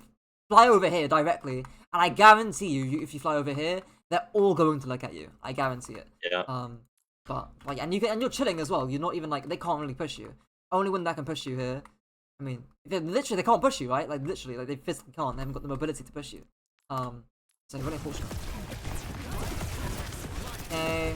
fly over here directly, and I guarantee you, if you fly over here, they're all going to look at you. I guarantee it. Yeah. But and you're chilling as well. You're not even they can't really push you. Only one that can push you here. I mean, they can't push you, right? Like literally, they physically can't. They haven't got the mobility to push you. So really unfortunate. Okay.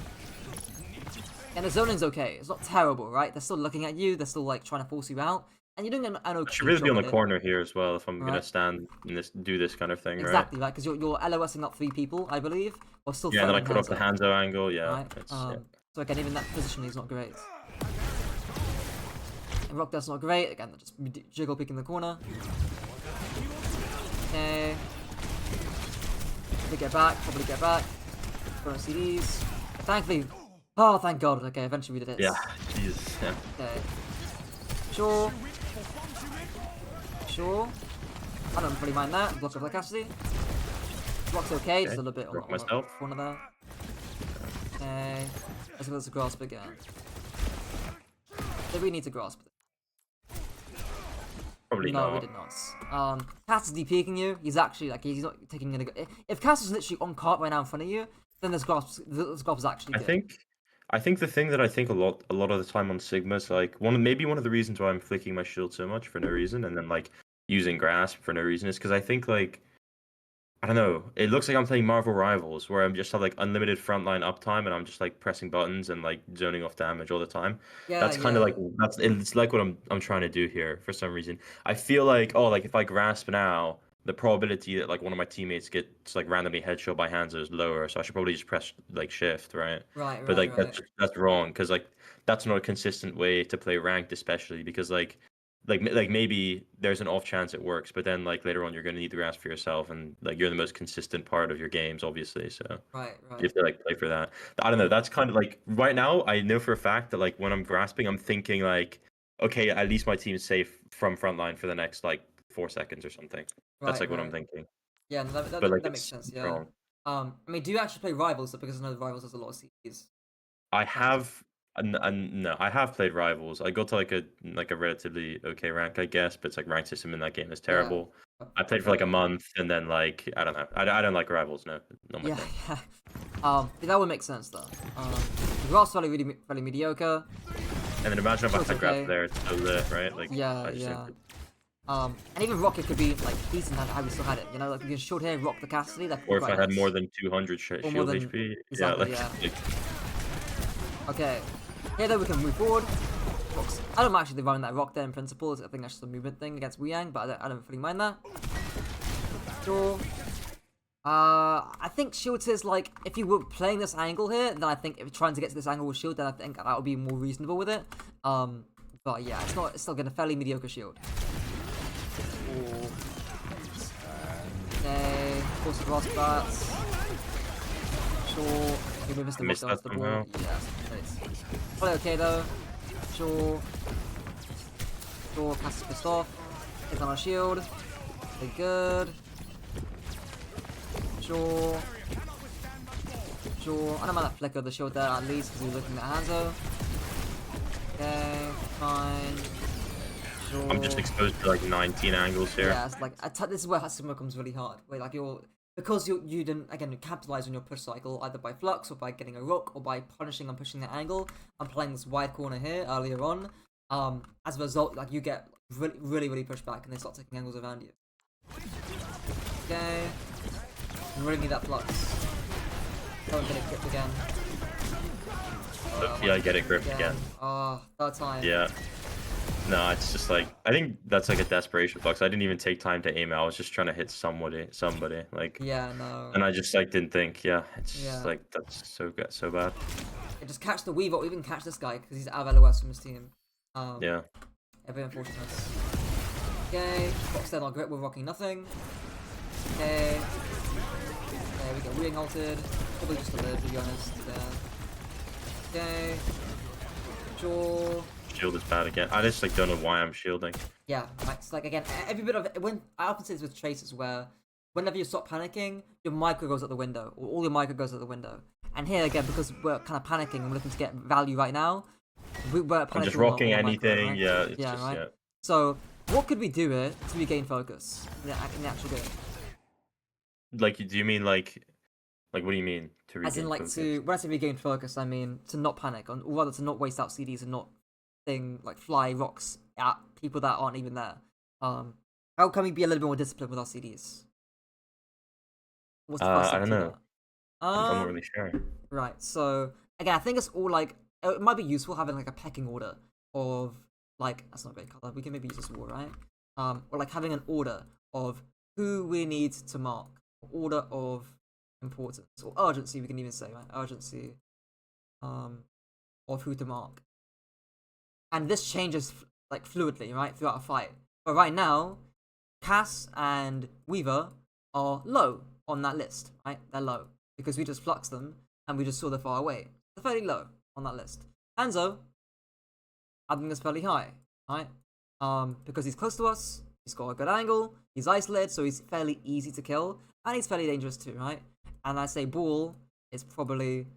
And the zoning's okay. It's not terrible, right? They're still looking at you. They're still trying to force you out. And you're doing an okay. I should really be on the corner here as well if I'm gonna stand and do this kind of thing, right? Exactly, right? Because you're LOSing up 3 people, I believe, or still. Yeah, and then I cut off the Hanzo angle. Yeah. Right? So again, even that positioning is not great. And rock that's not great. Again, just jiggle peek in the corner. Okay. Probably get back. Go on CDs. Thankfully. Oh, thank God. Okay, eventually we did it. Yeah. Jesus. Yeah. Okay. Sure. I don't really mind that. Block of Lycacity. Block's okay, just a little bit on the corner there. Okay. Let's go to grasp again. Did we need to grasp it? Probably not. No, we did not. Cass is DPing you. He's actually he's not taking in a good. If Cass is literally on cart right now in front of you, then this grasp is actually good. I think the thing that I think a lot of the time on Sigma is maybe one of the reasons why I'm flicking my shield so much for no reason, and then using grasp for no reason is because I think I don't know, it looks like I'm playing Marvel Rivals where I'm just have unlimited frontline uptime and I'm just pressing buttons and zoning off damage all the time. Yeah, that's kind of it's like what I'm trying to do here for some reason. I feel if I grasp now, the probability that one of my teammates gets randomly headshot by Hanzo is lower, so I should probably just press shift, right? Right. But that's wrong because that's not a consistent way to play ranked, especially because maybe there's an off chance it works, but then later on you're gonna need the grasp for yourself, and you're the most consistent part of your games, obviously. So right. You have to play for that. I don't know. That's kind of right now. I know for a fact that when I'm grasping, I'm thinking okay, at least my team's safe from frontline for the next 4 seconds or something. That's what I'm thinking. Yeah, that makes sense. Yeah. Wrong. I mean, do you actually play Rivals? Because I know the Rivals has a lot of CDs. I have. No, I have played Rivals. I got to a relatively okay rank, I guess, but it's rank system in that game is terrible. Yeah. I played for a month, and then I don't know. I don't like Rivals. No, not my thing. Yeah. That would make sense though. The grass fairly mediocre. And then imagine if I had grab there, it's so lit, right? Yeah. And even Rocket could be decent how we still had it, you know, we can short hair rock the Cassidy. Or if I had more than 200 shield HP. Exactly, yeah. Okay. Here though we can move forward. Rocks. I don't actually run that rock there in principle. I think that's just a movement thing against Wuyang, but I don't really mind that. Sure. I think shield is if you were playing this angle here, then I think if you're trying to get to this angle with shield, then I think that would be more reasonable with it. But yeah, it's still getting a fairly mediocre shield. Okay, force the grass bats. Sure. We missed the ball. Yeah, nice. Probably okay though. Sure. Cass is pissed off. It's on our shield. Okay, good. Sure. Sure. I don't mind that flicker of the shield there at least because we're looking at Hanzo. Okay, fine. Sure. I'm just exposed to like 19 angles here. Yeah, it's like this is where Hasumo becomes really hard. Where like because you didn't again capitalize on your push cycle either by flux or by getting a rook or by punishing and pushing the angle and playing this wide corner here earlier on. As a result, like you get really pushed back and they start taking angles around you. Okay, you really need that flux. Don't get it gripped again. Yeah, I get it gripped again. Oh, third time. Yeah. No, it's just like I think that's like a desperation flux. I didn't even take time to aim it. I was just trying to hit somebody. Like yeah, no. And I just like didn't think. Yeah, it's just like that's so good, so bad. It just catch the Weaver or even catch this guy because he's out of LOS from his team. Yeah. Very unfortunate. Okay, box dead on grip. We're rocking nothing. Okay. There we go. Ring halted. Probably just a live to be honest. Yeah. Okay. Sure. Shield is bad again. I just like don't know why I'm shielding. Yeah, it's like again, every bit of it. When I often say this with traces, where whenever you stop panicking, your micro goes out the window, or all your micro goes out the window. And here again, because we're kind of panicking and we're looking to get value right now, we're panicking. I'm just rocking on anything. micro, right? Yeah, it's yeah, just, right. yeah. So what could we do it to regain focus in the actual game? Like, do you mean like what do you mean to regain As in, like focus? when I say regain focus, I mean to not panic, or rather to not waste out CDs and not fly rocks at people that aren't even there. How can we be a little bit more disciplined with our CDs? What's the first step I don't to know. that? I'm not really sure. Right. So again, I think it's all like it might be useful having like a pecking order of like that's not a great color. We can maybe use this wall, right? Or like having an order of who we need to mark, order of importance or urgency. We can even say right, urgency, of who to mark. And this changes like fluidly, right, throughout a fight. But right now, Cass and Weaver are low on that list, right? They're low because we just fluxed them and we just saw they're far away. They're fairly low on that list. Hanzo, I think is fairly high, right? Because he's close to us, he's got a good angle, he's isolated, so he's fairly easy to kill, and he's fairly dangerous too, right? And I say Ball is probably,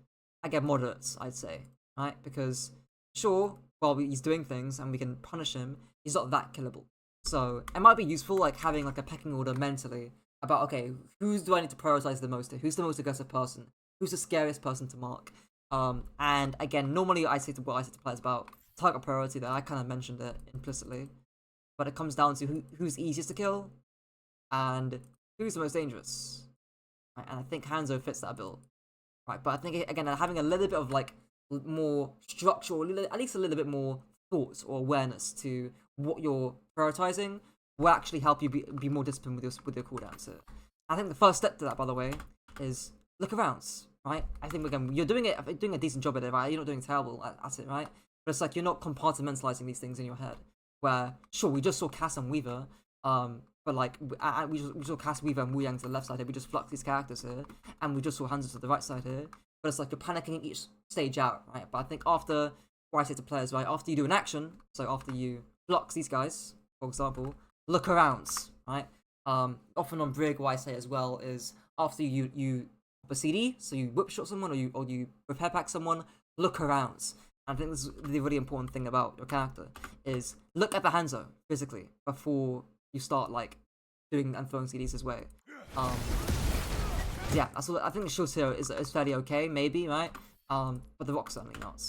I get moderates, I'd say, right? Because sure, while he's doing things and we can punish him, he's not that killable. So it might be useful like having like a pecking order mentally about okay, who do I need to prioritize the most? Who's the most aggressive person? Who's the scariest person to mark? And again, normally I say to players about target priority that I kind of mentioned it implicitly, but it comes down to who's easiest to kill and who's the most dangerous. Right? And I think Hanzo fits that bill, right? But I think again having a little bit of like more structure, or at least a little bit more thought or awareness to what you're prioritizing will actually help you be more disciplined with your cooldowns. So I think the first step to that, by the way, is look around, right? I think again you're doing a decent job at it, right? You're not doing terrible at it, right? But it's like you're not compartmentalizing these things in your head. Where sure we just saw Cass and Weaver, but like we saw Cass, Weaver, and Wu Yang to the left side here. We just fluxed these characters here, and we just saw Hanzo to the right side here. But it's like you're panicking each stage out, right? But I think after, what I say to players, right, after you do an action, so after you flux these guys, for example, look around, right? Often on Brig, what I say as well is after you pop a CD, so you whip shot someone or you repair pack someone, look around. And I think this is the really important thing about your character is look at the Hanzo physically before you start like doing and throwing CDs his way. Yeah, that's all. I think the shield here is fairly okay, maybe, right? But the rock's certainly not.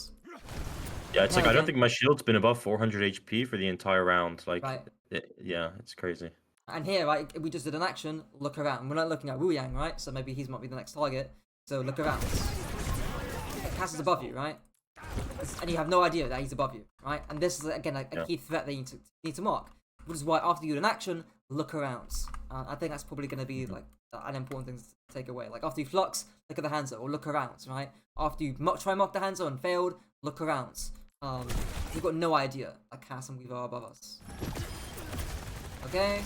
Yeah, it's like I don't think my shield's been above 400 HP for the entire round. Like, right. Yeah, it's crazy. And here, right, we just did an action. Look around. We're not looking at Wu Yang, right? So maybe he's might be the next target. So look around. Cass is above you, right? And you have no idea that he's above you, right? And this is again a key threat that you need to mark. Which is why after you do an action, look around. I think that's probably going to be like an important thing to take away. Like after you flux, look at the Hanzo or look around, right? After you try mark the Hanzo and failed, look around. You've got no idea that Cass and Weaver are above us. Okay.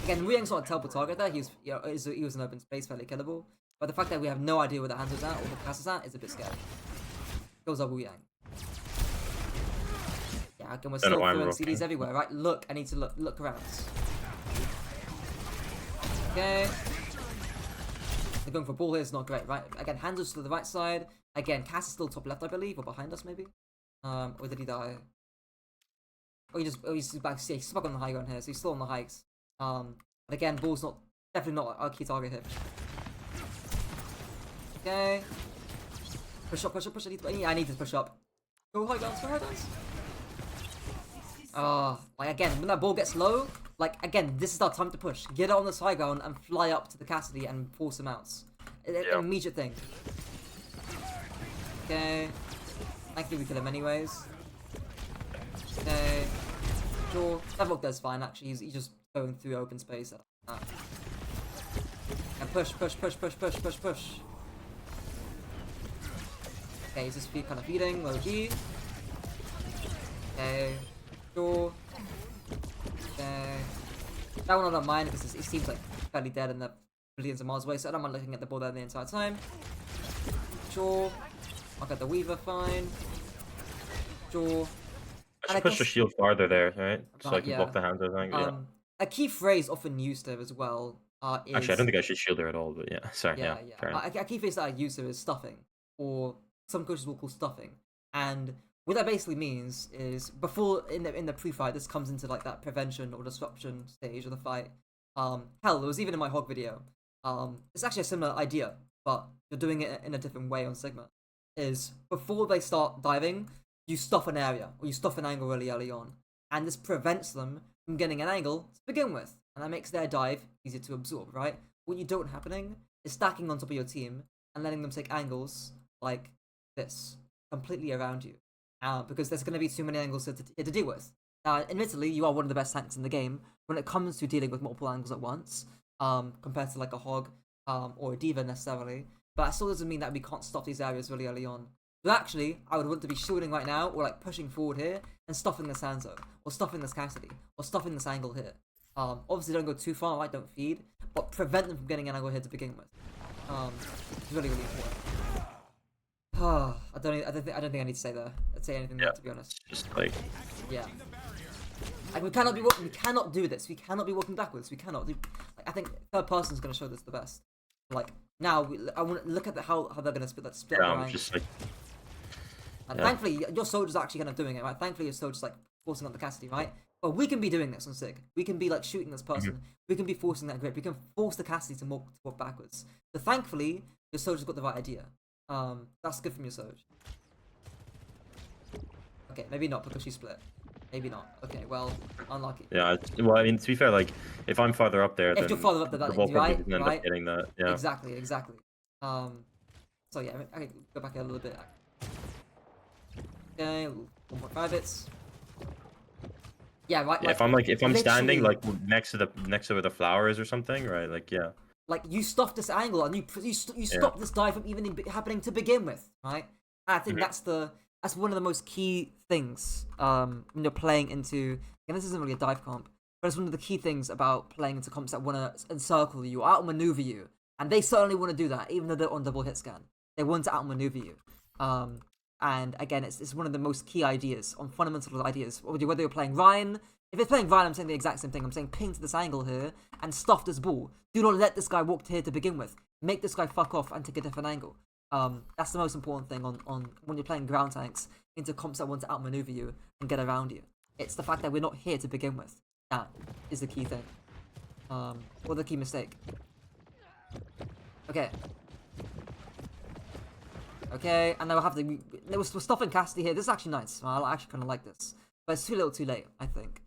Again, Wu Yang's not a teleport target there. He was in open space, fairly killable. But the fact that we have no idea where the Hanzo's at or where Cass is at is a bit scary. Goes up Wu Yang. Yeah, again, we're Don't know still why I'm throwing rocking. CDs everywhere, right? Look, I need to look around. Okay. They're going for ball here, it's not great, right? Again, Hanzo's to the right side. Again, Cass is still top left, I believe, or behind us, maybe? Or did he die? He's back, yeah, he's stuck on the high ground here, so he's still on the hikes. But again, ball's definitely not our key target here. Okay. Push up, I need to push up. Go high grounds, like again, when that ball gets low, like again, this is our time to push. Get it on this high ground and fly up to the Cassidy and force him out. An immediate thing. Okay. Thankfully we kill him anyways. Okay. Sure. That look does fine actually. He's just going through open space. And push. Okay, he's just kind of feeding, low G. Okay. Sure. Okay. That one I don't mind because it seems like fairly dead and they're billions of miles away, so I don't mind looking at the ball there the entire time. Sure. I'll get the Weaver, fine. Sure. I should push the shield farther there, right? So I can block the hands, I think. A key phrase often used there as well is... Actually, I don't think I should shield her at all, but yeah. Sorry, yeah. Fair enough. A key phrase that I use here is stuffing, or some coaches will call stuffing. And what that basically means is, before, in the pre-fight, this comes into like that prevention or disruption stage of the fight. Hell, it was even in my Hog video. It's actually a similar idea, but you're doing it in a different way on Sigma. Is before they start diving, you stuff an area, or you stuff an angle really early on. And this prevents them from getting an angle to begin with. And that makes their dive easier to absorb, right? What you don't happening is stacking on top of your team and letting them take angles like this, completely around you. Because there's going to be too many angles to deal with. Admittedly, you are one of the best tanks in the game when it comes to dealing with multiple angles at once, compared to like a Hog or a Diva necessarily. But that still doesn't mean that we can't stop these areas really early on. But actually, I would want to be shielding right now, or like pushing forward here, and stuffing this Hanzo, or stuffing this Cassidy, or stuffing this angle here. Obviously don't go too far, right, don't feed, but prevent them from getting an angle here to begin with. It's really, really important. I don't think I need to say anything there, to be honest. Just like... Yeah. Like we cannot do this. We cannot be walking backwards. We cannot do... Like, I think third person is going to show this the best. Like, now, I want to look at how they're going to split just like... And thankfully, your soldier's actually kind of doing it, right? Thankfully, your soldier's like forcing up the Cassidy, right? But we can be doing this on Sig. We can be like shooting this person. We can be forcing that grip. We can force the Cassidy to walk backwards. So thankfully, your soldier's got the right idea. That's good from your soldier. Okay, maybe not because she split. Maybe not. Okay, well, unlucky. Yeah, well, I mean, to be fair, like, if I'm farther up there, if then you're farther up there, the ball probably doesn't end right? up getting that. Yeah. Exactly. So yeah, I can go back a little bit. Okay, 1.5 bits. Yeah, right. Yeah, like, if I'm standing like next to where the flowers or something, right? Like, yeah. Like, you stuff this angle and you stop this dive from even happening to begin with, right? And I think that's one of the most key things when you're playing into... And this isn't really a dive comp, but it's one of the key things about playing into comps that want to encircle you, outmaneuver you. And they certainly want to do that, even though they're on double hit scan. They want to outmaneuver you. And again, it's one of the most key ideas, on fundamental ideas. Whether you're playing Ryan... If it's playing Ryan, I'm saying the exact same thing. I'm saying ping to this angle here and stuff this ball. Do not let this guy walk to here to begin with. Make this guy fuck off and take a different angle. That's the most important thing on when you're playing ground tanks into comps that want to outmaneuver you and get around you. It's the fact that we're not here to begin with. That is the key thing. Or the key mistake. Okay. Okay, and now we'll have to... We're stuffing Cassidy here. This is actually nice. I actually kind of like this. But it's too little too late, I think.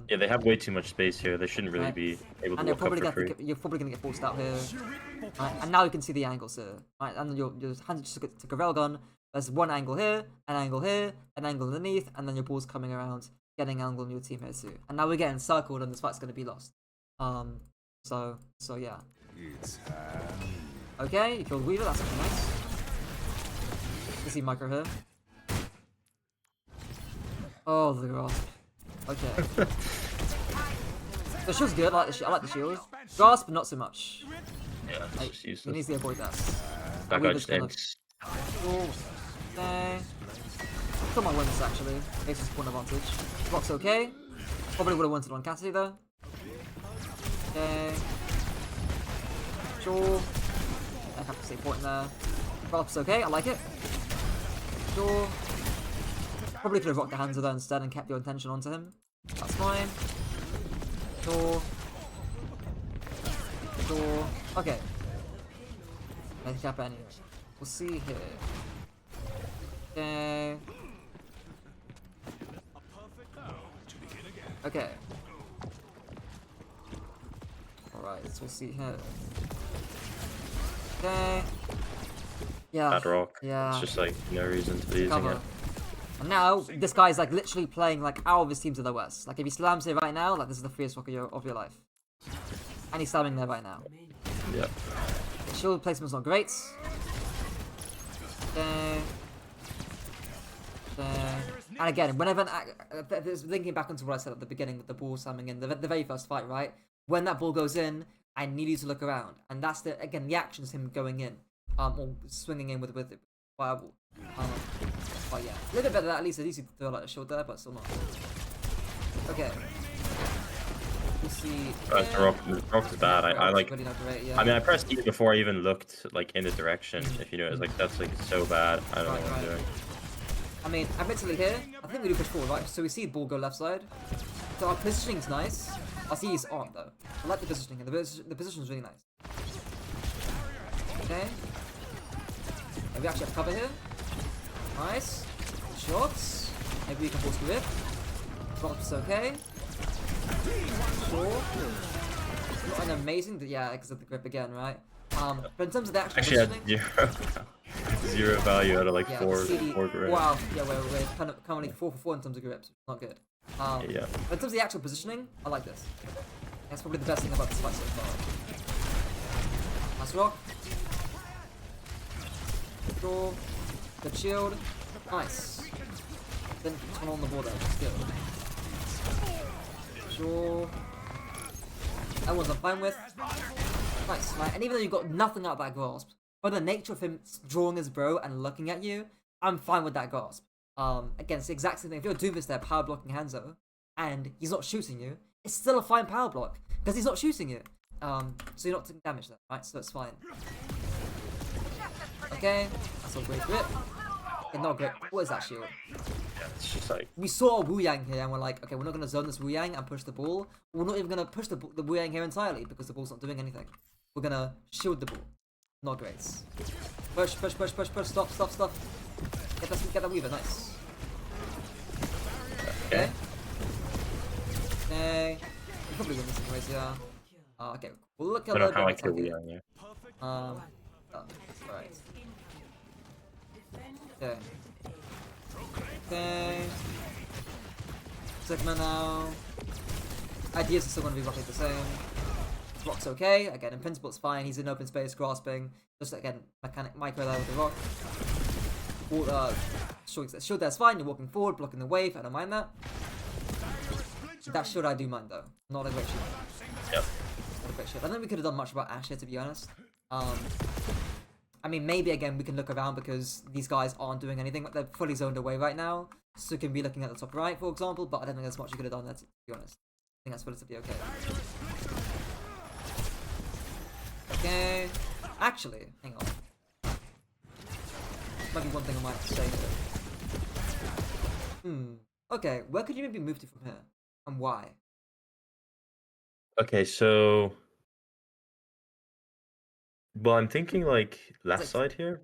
Yeah, they have way too much space here. They shouldn't really be able to walk up for free. You're probably going to get forced out here. Right, and now you can see the angles here. Right, and your hand just took a railgun. There's one angle here, an angle here, an angle underneath, and then your ball's coming around, getting an angle on your team here too. And now we're getting circled and this fight's going to be lost. So yeah. Okay, you killed Weaver, that's actually nice. You see micro here. Oh, the grasp. Okay. The shield's good, I like the shield. Grasp, but not so much. Yeah, it's just useless. He needs to avoid that. That guy just aims. Okay. Still might win this actually. Basis point advantage. Rock's okay. Probably would have wanted on Cassidy though. Okay. Sure. I have to stay important there. Rock's okay, I like it. Sure. Probably could have rocked the Hanzo there instead and kept your attention onto him. That's fine. Sure. Sure. Okay. Let's cap any. We'll see here. Okay. Okay. Alright, so we'll see here. Okay. Yeah. Bad rock. Yeah. It's just like no reason to be using Cover. it. And now, this guy's like literally playing like out of his team to the west. Like if he slams here right now, like this is the freest rock of your life. And he's slamming there right now. Yeah. Shield placement's not great. Okay. And again, whenever thinking back onto what I said at the beginning with the ball slamming in the very first fight, right? When that ball goes in, I need you to look around, and that's the action is him going in, or swinging in with fireball. But yeah, a little bit better. At least you throw like a shield there, but still not. Okay. You see. The rock is bad. I like. Really not great, yeah. I mean, I pressed E before I even looked like in the direction. If you know, it's like that's like so bad. I don't know what I'm doing. I mean, admittedly here, I think we do push forward, right? So we see the ball go left side. So our positioning's nice. I see his arm though. I like the positioning, and the position's really nice. Okay. And we actually have cover here. Nice. Shots. Maybe we can force the rip. Drops okay. Sure. Not an amazing, yeah, because of the grip again, right? But in terms of the actual positioning, zero value out of like yeah, four grips. Wow, yeah, we're currently 4 for 4 in terms of grips. Not good. Yeah. But in terms of the actual positioning, I like this. That's probably the best thing about this fight so far. Nice rock. Sure. Good shield. Nice. Didn't turn on the ball there, that's good. Sure. That one's I'm fine with. Nice, right? And even though you got nothing out of that grasp, by the nature of him drawing his bro and looking at you, I'm fine with that grasp. Again, it's the exact same thing. If you're doing this there, power blocking Hanzo, and he's not shooting you, it's still a fine power block, because he's not shooting you. So you're not taking damage there, right? So that's fine. Okay, that's a great grip. Okay, not great. What is that shield? Yeah, it's just like We saw a Wu Yang here, and we're like, okay, we're not gonna zone this Wu Yang and push the ball. We're not even gonna push the Wu Yang here entirely because the ball's not doing anything. We're gonna shield the ball. Not great. Push, push, push, push, push. Stop, stop, stop. Get that Weaver. Nice. Okay. Okay. We probably win this anyways, yeah. Okay. We'll look at I a don't little like bit the of Wii attacking. on Alright. Okay. Okay. Sigma now. Ideas are still going to be roughly the same. Rock's okay. Again, in principle, it's fine. He's in open space, grasping. Just again, micro there with the rock. Shield there's fine. You're walking forward, blocking the wave. I don't mind that. That shield I do mind though. Not a great shield. Yep. Not a great shield. I think we could have done much about Ash here, to be honest. I mean, maybe again we can look around because these guys aren't doing anything. They're fully zoned away right now, so you can be looking at the top right, for example. But I don't think there's much you could have done there, to be honest. I think that's relatively okay. Okay. Actually, hang on. Might be one thing I might say here. Okay, where could you maybe move to from here? And why? Okay, so well, I'm thinking like left side here.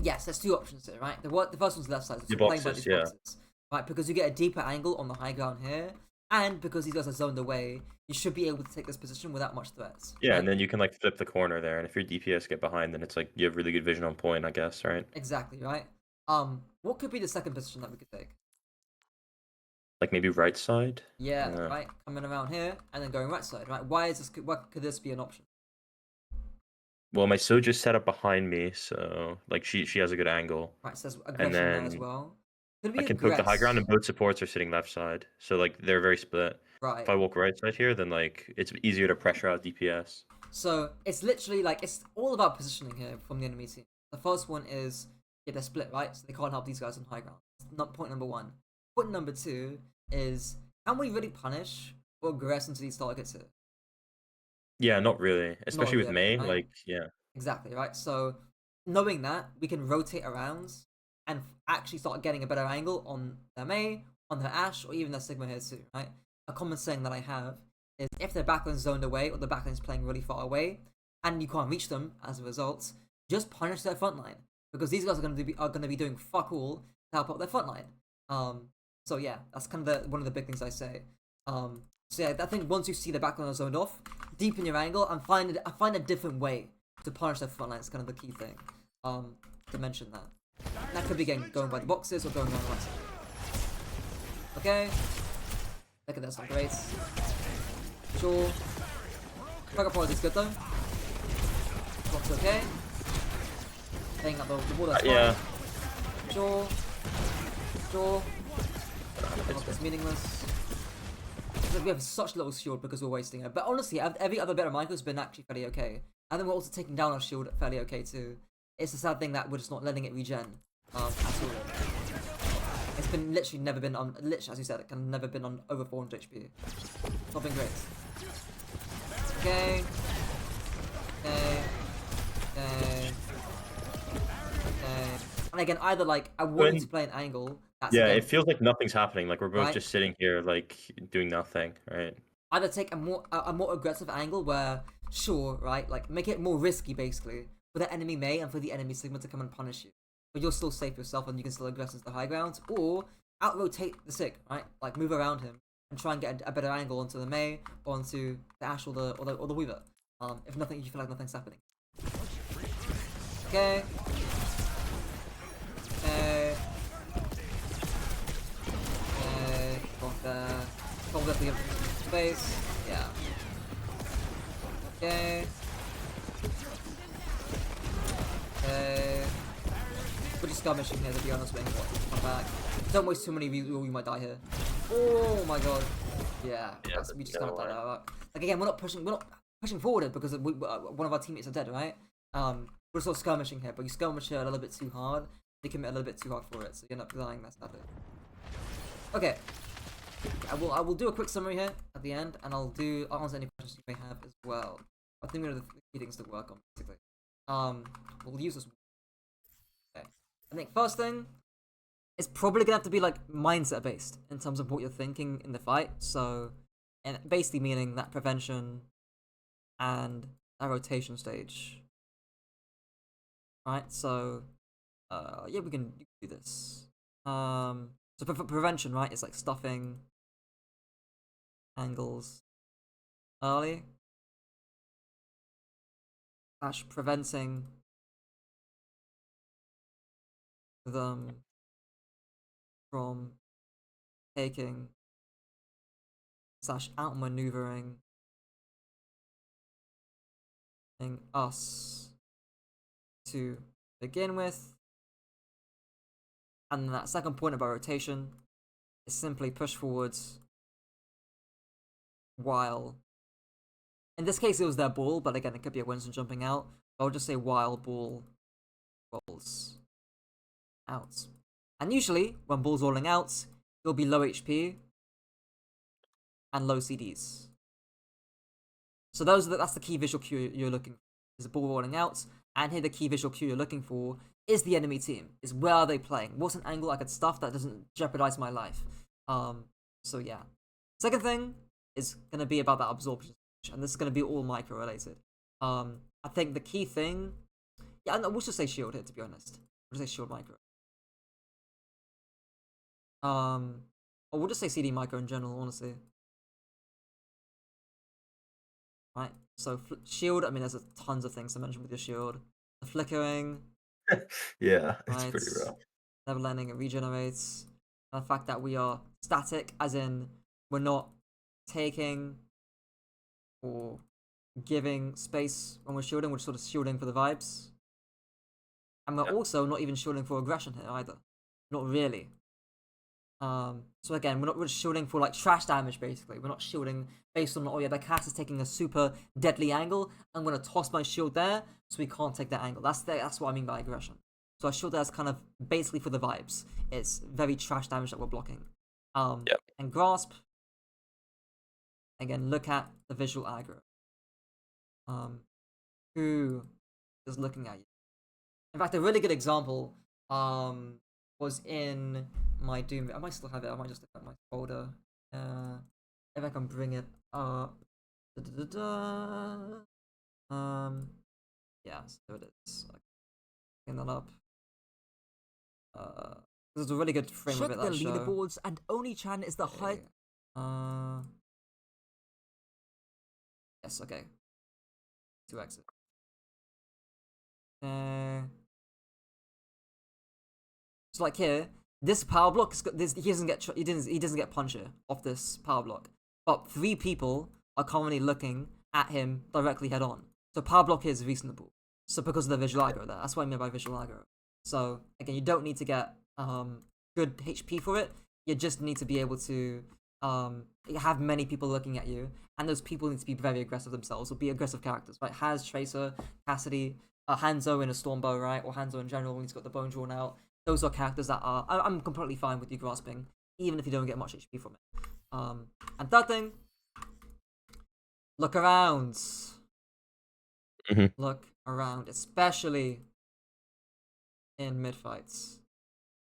Yes, there's two options here, right? The first one's left side. So The playing by boxes, these yeah. boxes, right? Because you get a deeper angle on the high ground here, and because these guys are zoned away, you should be able to take this position without much threats. Yeah, right? and then you can like flip the corner there, and if your DPS get behind, then it's like you have really good vision on point, I guess, right? Exactly, right? What could be the second position that we could take? Like maybe right side. Yeah, right. Coming around here and then going right side, right? Why could this be an option? Well, my Soja's set up behind me, so like she has a good angle. Right, so there's aggression there as well. Could I can poke the high ground, and both supports are sitting left side, so like they're very split. Right. If I walk right side here, then like it's easier to pressure out DPS. So it's literally like it's all about positioning here from the enemy team. The first one is they're split, right? So they can't help these guys on high ground. not point number one. Point number two is, can we really punish or aggress into these targets here? Yeah, not really. Not Especially with really, May, right? like, yeah. Exactly, right? So, knowing that, we can rotate around and actually start getting a better angle on their Mei, on their Ashe, or even their Sigma here too, right? A common saying that I have is, if their backline's zoned away or the backline's playing really far away, and you can't reach them as a result, just punish their front line, because these guys are gonna be doing fuck all to help out their front line. So yeah, that's kind of one of the big things I say. So yeah, I think once you see the backline zoned off, deepen your angle and find a different way to punish their front line. It's kind of the key thing. To mention that. That could be going by the boxes or going around the right side. Okay. Look at this, some great. Sure. Target quality is good though. Box okay. Playing up the ball, that's fine. Yeah. Sure. It's meaningless. We have such little shield because we're wasting it. But honestly, every other bit of Michael's been actually fairly okay. And then we're also taking down our shield fairly okay too. It's a sad thing that we're just not letting it regen at all. It's been literally never been on, literally as you said, it can never been on over 400 HP. It's not been great. Okay. And again, either like I wanted to play an angle. That's Yeah, again, it feels like nothing's happening. Like we're both right? just sitting here, like doing nothing, right? Either take a more aggressive angle where, sure, right, like make it more risky basically for the enemy Mei and for the enemy Sigma to come and punish you, but you're still safe yourself and you can still aggress into the high ground, or out rotate the Sig, right, like move around him and try and get a better angle onto the Mei or onto the Ashe or the Weaver. If nothing, you feel like nothing's happening. Okay. Got there. Probably have to give space. Yeah. Okay. We're just skirmishing here, to be honest, waiting for it to come back. Don't waste too many views or you might die here. Oh my god. Yeah, we just can't die that. Like again, we're not pushing forward it because one of our teammates are dead, right? We're sort of skirmishing here, but you skirmish here a little bit too hard. They commit a little bit too hard for it, so you end up dying that sadly. Okay. I will do a quick summary here at the end, and I'll answer any questions you may have as well. I think we have the key things to work on basically. We'll use this. Okay. I think first thing, it's probably gonna have to be like mindset based in terms of what you're thinking in the fight. So, and basically meaning that prevention and that rotation stage. Right. So, yeah, we can do this. So for prevention, right, it's like stuffing angles early. / preventing them from taking / outmaneuvering us to begin with. And then that second point about rotation is simply push forwards while, in this case it was their ball, but again it could be a Winston jumping out. I'll just say while ball rolls out. And usually when ball's rolling out, it'll be low HP and low CDs. So that's the key visual cue you're looking for. Is the ball rolling out, and here the key visual cue you're looking for is the enemy team. Is where are they playing? What's an angle I could stuff that doesn't jeopardize my life? So yeah. Second thing is gonna be about that absorption, and this is gonna be all micro related. I think the key thing, yeah, no, we'll just say shield here to be honest. We'll just say shield micro. Or we'll just say CD micro in general, honestly. Right. So shield. I mean, there's tons of things to mention with your shield. The flickering. Yeah, it's right? pretty rough. Never landing, it regenerates. And the fact that we are static, as in we're not taking or giving space when we're shielding, we're sort of shielding for the vibes. And we're also not even shielding for aggression here either. Not really. So again, we're just shielding for like trash damage basically. We're not shielding based on, oh yeah, the cast is taking a super deadly angle. I'm gonna toss my shield there so we can't take that angle. That's what I mean by aggression. So I showed that as kind of basically for the vibes. It's very trash damage that we're blocking. Yep. And grasp. Again, look at the visual aggro. Who is looking at you? In fact, a really good example was in my Doom. I might still have it. I might just look at my folder. If I can bring it up. Yeah, so it is. Bring that up. There's a really good frame Check of it the that show. leaderboards, and Oni-chan is the highest. Yes. Okay. To exit. So like here, this power block he doesn't get puncher off this power block, but 3 people are currently looking at him directly head on. So power block is reasonable. So because of the visual aggro there, that's what I mean by visual aggro. So again, you don't need to get good HP for it. You just need to be able to have many people looking at you, and those people need to be very aggressive themselves, or be aggressive characters, right? Has Tracer, Cassidy, Hanzo in a Stormbow, right? Or Hanzo in general when he's got the bone drawn out. Those are characters that are I'm completely fine with you grasping, even if you don't get much HP from it. And third thing, look around. Look around, especially in mid fights.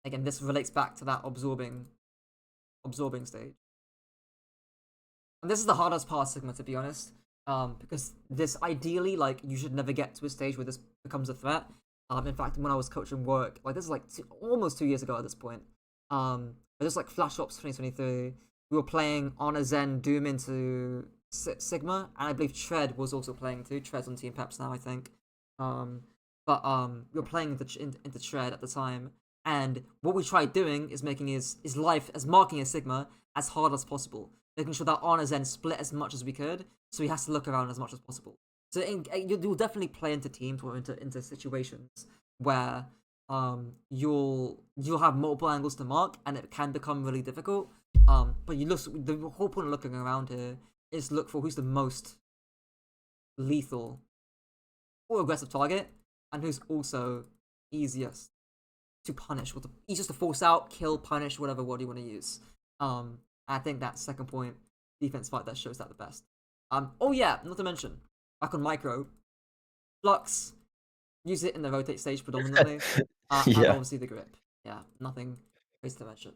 Again, this relates back to that absorbing stage. And this is the hardest part of Sigma, to be honest. Because this ideally, like, you should never get to a stage where this becomes a threat. In fact, when I was coaching work, like, this is like almost 2 years ago at this point. Just like Flash Ops 2023, we were playing on a Zen Doom into Sigma, and I believe Tread was also playing too. Tread's on Team Peps now, I think. But we were playing into Tread at the time, and what we tried doing is making his life as marking a Sigma as hard as possible, making sure that on a Zen split as much as we could, so he has to look around as much as possible. So you'll definitely play into teams or into situations where you'll have multiple angles to mark, and it can become really difficult. But the whole point of looking around here is look for who's the most lethal or aggressive target, and who's also easiest to punish, easiest to force out, kill, punish, whatever word you want to use. I think that second point, defense fight, that shows that the best. Oh yeah, not to mention, back on micro, Flux, use it in the rotate stage predominantly, and obviously the grip. Yeah, nothing crazy to mention.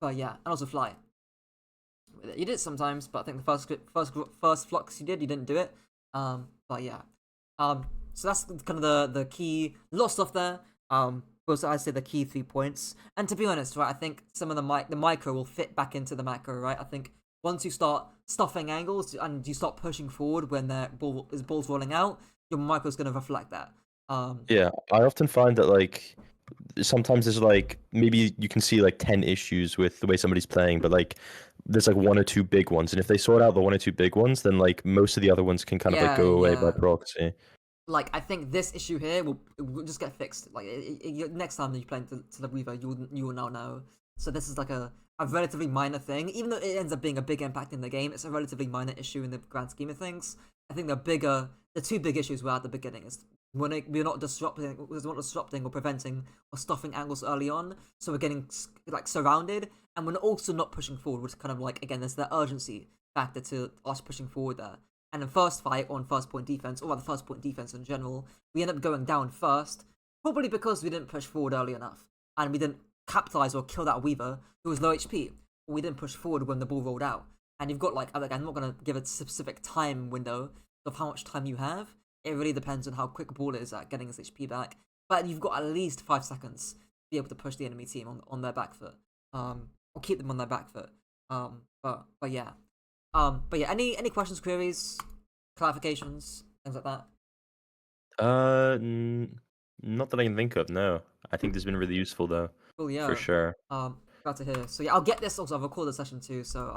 But yeah, and also fly. You did it sometimes, but I think the first Flux you didn't do it. But yeah. So that's kind of the key. A lot of stuff there. But I'd say the key 3 points. And to be honest, right, I think some of the micro will fit back into the macro, right? I think once you start stuffing angles and you start pushing forward when the ball's rolling out, your micro's going to reflect that. Yeah, I often find that, like, sometimes there's, like, maybe you can see, like, 10 issues with the way somebody's playing, but, like, there's, like, 1 or 2 big ones. And if they sort out the 1 or 2 big ones, then, like, most of the other ones can kind of, like, go away by proxy. Like, I think this issue here will just get fixed. Like, next time that you play into the Weaver, you will now know. So this is like a relatively minor thing. Even though it ends up being a big impact in the game, it's a relatively minor issue in the grand scheme of things. I think the 2 big issues were at the beginning is we're not disrupting or preventing or stuffing angles early on, so we're getting like surrounded, and we're also not pushing forward, which is kind of like, again, there's the urgency factor to us pushing forward there. And in first fight on first point defense, or the first point defense in general, we end up going down first, probably because we didn't push forward early enough, and we didn't capitalize or kill that Weaver who was low HP, or we didn't push forward when the ball rolled out. And you've got, like, I'm not gonna give a specific time window of how much time you have. It really depends on how quick ball is at getting his HP back, but you've got at least 5 seconds to be able to push the enemy team on their back foot, or keep them on their back foot. But yeah. But yeah, any questions, queries, clarifications, things like that? Not that I can think of, no. I think this has been really useful, though. Cool, yeah. For sure. Glad to hear. So yeah, I'll get this also. I'll record the session too. So